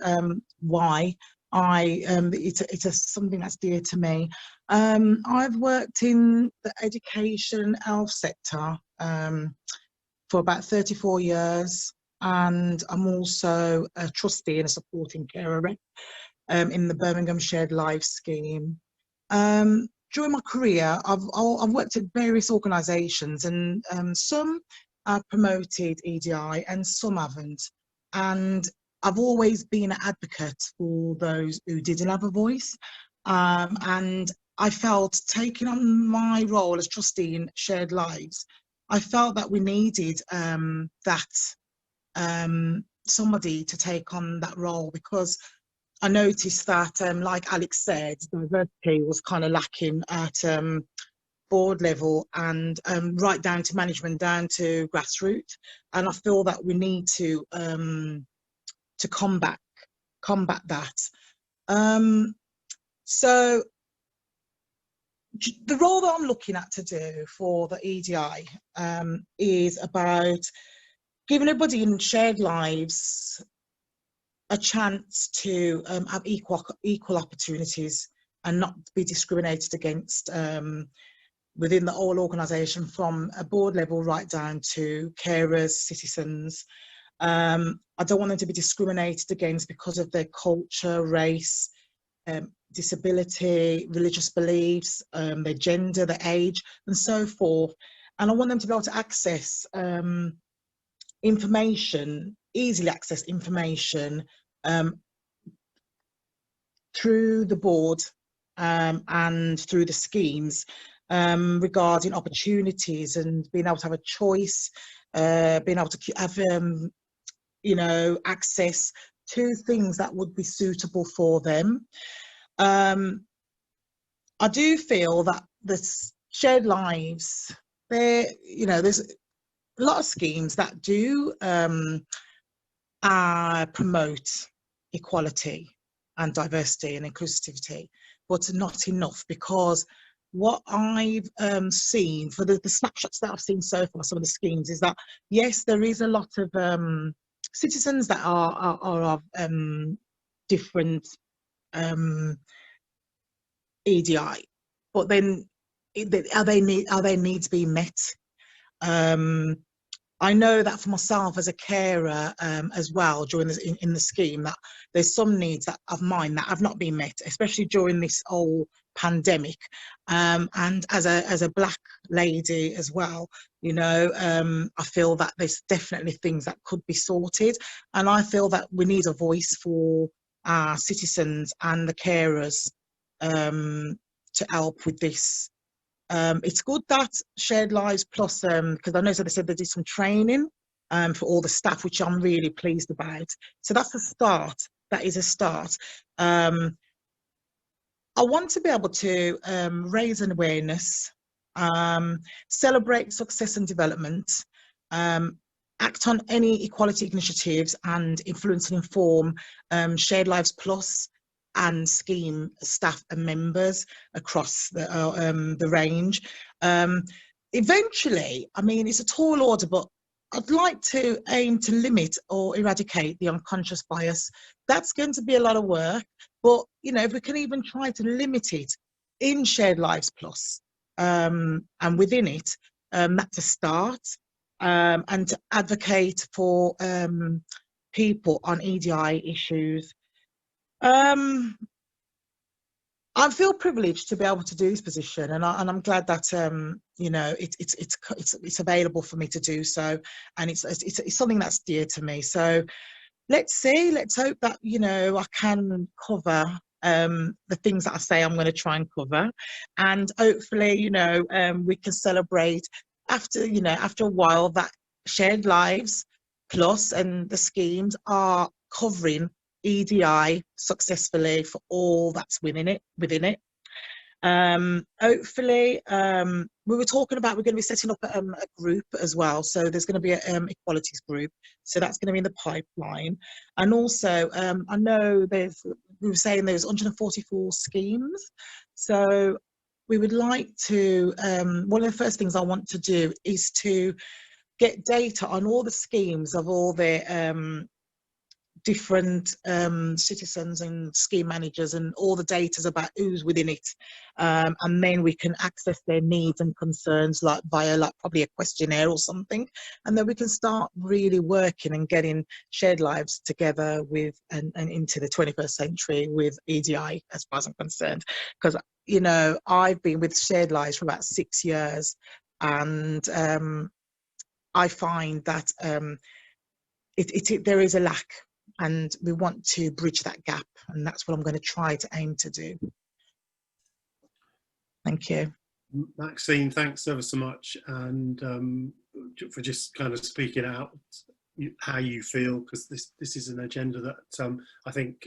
why it's something that's dear to me. I've worked in the education health sector for about 34 years, and I'm also a trustee and a supporting carer rep in the Birmingham Shared Lives scheme. During my career, I've worked at various organisations, and some have promoted EDI and some haven't. And I've always been an advocate for those who didn't have a voice. And I felt, taking on my role as trustee in Shared Lives, I felt that we needed somebody to take on that role, because I noticed that, like Alex said, diversity was kind of lacking at board level and right down to management, down to grassroots. And I feel that we need to combat that. So the role that I'm looking at to do for the EDI is about giving everybody in Shared Lives a chance to have equal opportunities and not be discriminated against within the whole organisation, from a board level right down to carers, citizens. I don't want them to be discriminated against because of their culture, race, disability, religious beliefs, their gender, their age, and so forth. And I want them to be able to access information, easily access information through the board and through the schemes regarding opportunities and being able to have a choice, being able to have access to things that would be suitable for them. I do feel that the Shared Lives, there's a lot of schemes that do promote equality and diversity and inclusivity, but not enough, because what I've seen for the snapshots that I've seen so far, some of the schemes, is that yes, there is a lot of citizens that are of different EDI, but then are their needs being met? I know that for myself as a carer as well, during this in the scheme, that there's some needs of mine that have not been met, especially during this whole pandemic. And as a Black lady as well, I feel that there's definitely things that could be sorted, and I feel that we need a voice for our citizens and the carers to help with this. It's good that Shared Lives Plus, because I know they said they did some training for all the staff, which I'm really pleased about. So that's a start. That is a start. I want to be able to raise an awareness, celebrate success and development, act on any equality initiatives, and influence and inform Shared Lives Plus and scheme staff and members across the range. Eventually, I mean, it's a tall order, but I'd like to aim to limit or eradicate the unconscious bias. That's going to be a lot of work, but you know, if we can even try to limit it in Shared Lives Plus, and within it, that's a start, and to advocate for people on EDI issues. I feel privileged to be able to do this position, and I'm glad that you know, it's available for me to do so, and it's something that's dear to me. So let's see, let's hope that, you know, I can cover the things that I say I'm going to try and cover, and hopefully, you know, we can celebrate after, you know, after a while that Shared Lives Plus and the schemes are covering EDI successfully for all that's within it. Hopefully, we were talking about, we're going to be setting up a group as well, so there's going to be an equalities group, so that's going to be in the pipeline. And also, I know we were saying there's 144 schemes, so we would like to, one of the first things I want to do is to get data on all the schemes of all the different citizens and scheme managers, and all the data about who's within it, and then we can access their needs and concerns, like via like probably a questionnaire or something, and then we can start really working and getting Shared Lives together with and into the 21st century with EDI, as far as I'm concerned, because, you know, I've been with Shared Lives for about 6 years, and I find that there is a lack, and we want to bridge that gap, and that's what I'm going to try to aim to do. Thank you. Maxine, thanks ever so much, and for just kind of speaking out how you feel, because this is an agenda that I think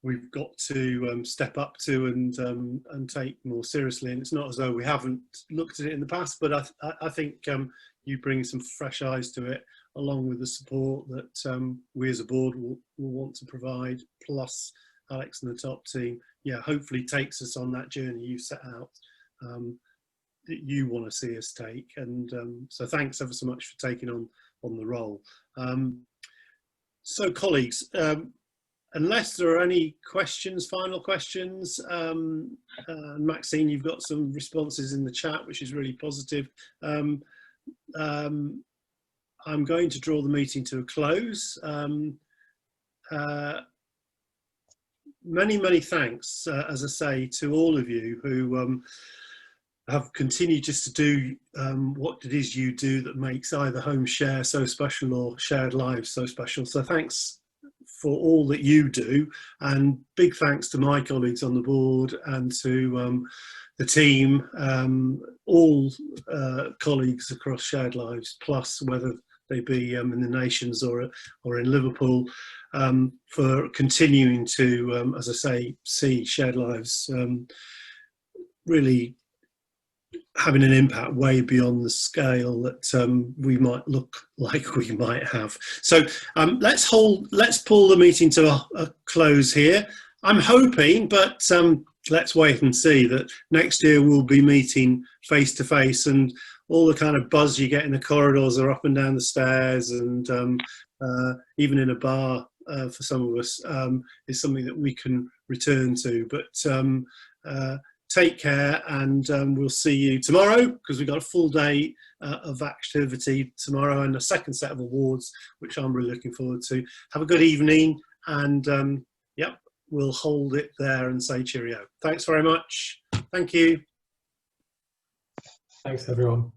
we've got to step up to and take more seriously. And it's not as though we haven't looked at it in the past, but I think you bring some fresh eyes to it, along with the support that we as a board will want to provide, plus Alex and the top team, yeah, hopefully takes us on that journey you set out, that you want to see us take. And so thanks ever so much for taking on the role. So colleagues, unless there are any questions, final questions, Maxine, you've got some responses in the chat, which is really positive. I'm going to draw the meeting to a close. Many thanks, as I say, to all of you who have continued just to do what it is you do that makes either Home Share so special or Shared Lives so special. So thanks for all that you do, and big thanks to my colleagues on the board and to the team, all colleagues across Shared Lives Plus, whether they be in the nations or in Liverpool, for continuing to, as I say, see Shared Lives really having an impact way beyond the scale that we might look like we might have. So let's pull the meeting to a close here. I'm hoping, but let's wait and see, that next year we'll be meeting face to face, and all the kind of buzz you get in the corridors or up and down the stairs, and even in a bar for some of us, is something that we can return to. But take care, and we'll see you tomorrow, because we've got a full day of activity tomorrow and a second set of awards, which I'm really looking forward to. Have a good evening, and yep, we'll hold it there and say cheerio. Thanks very much. Thank you. Thanks, everyone.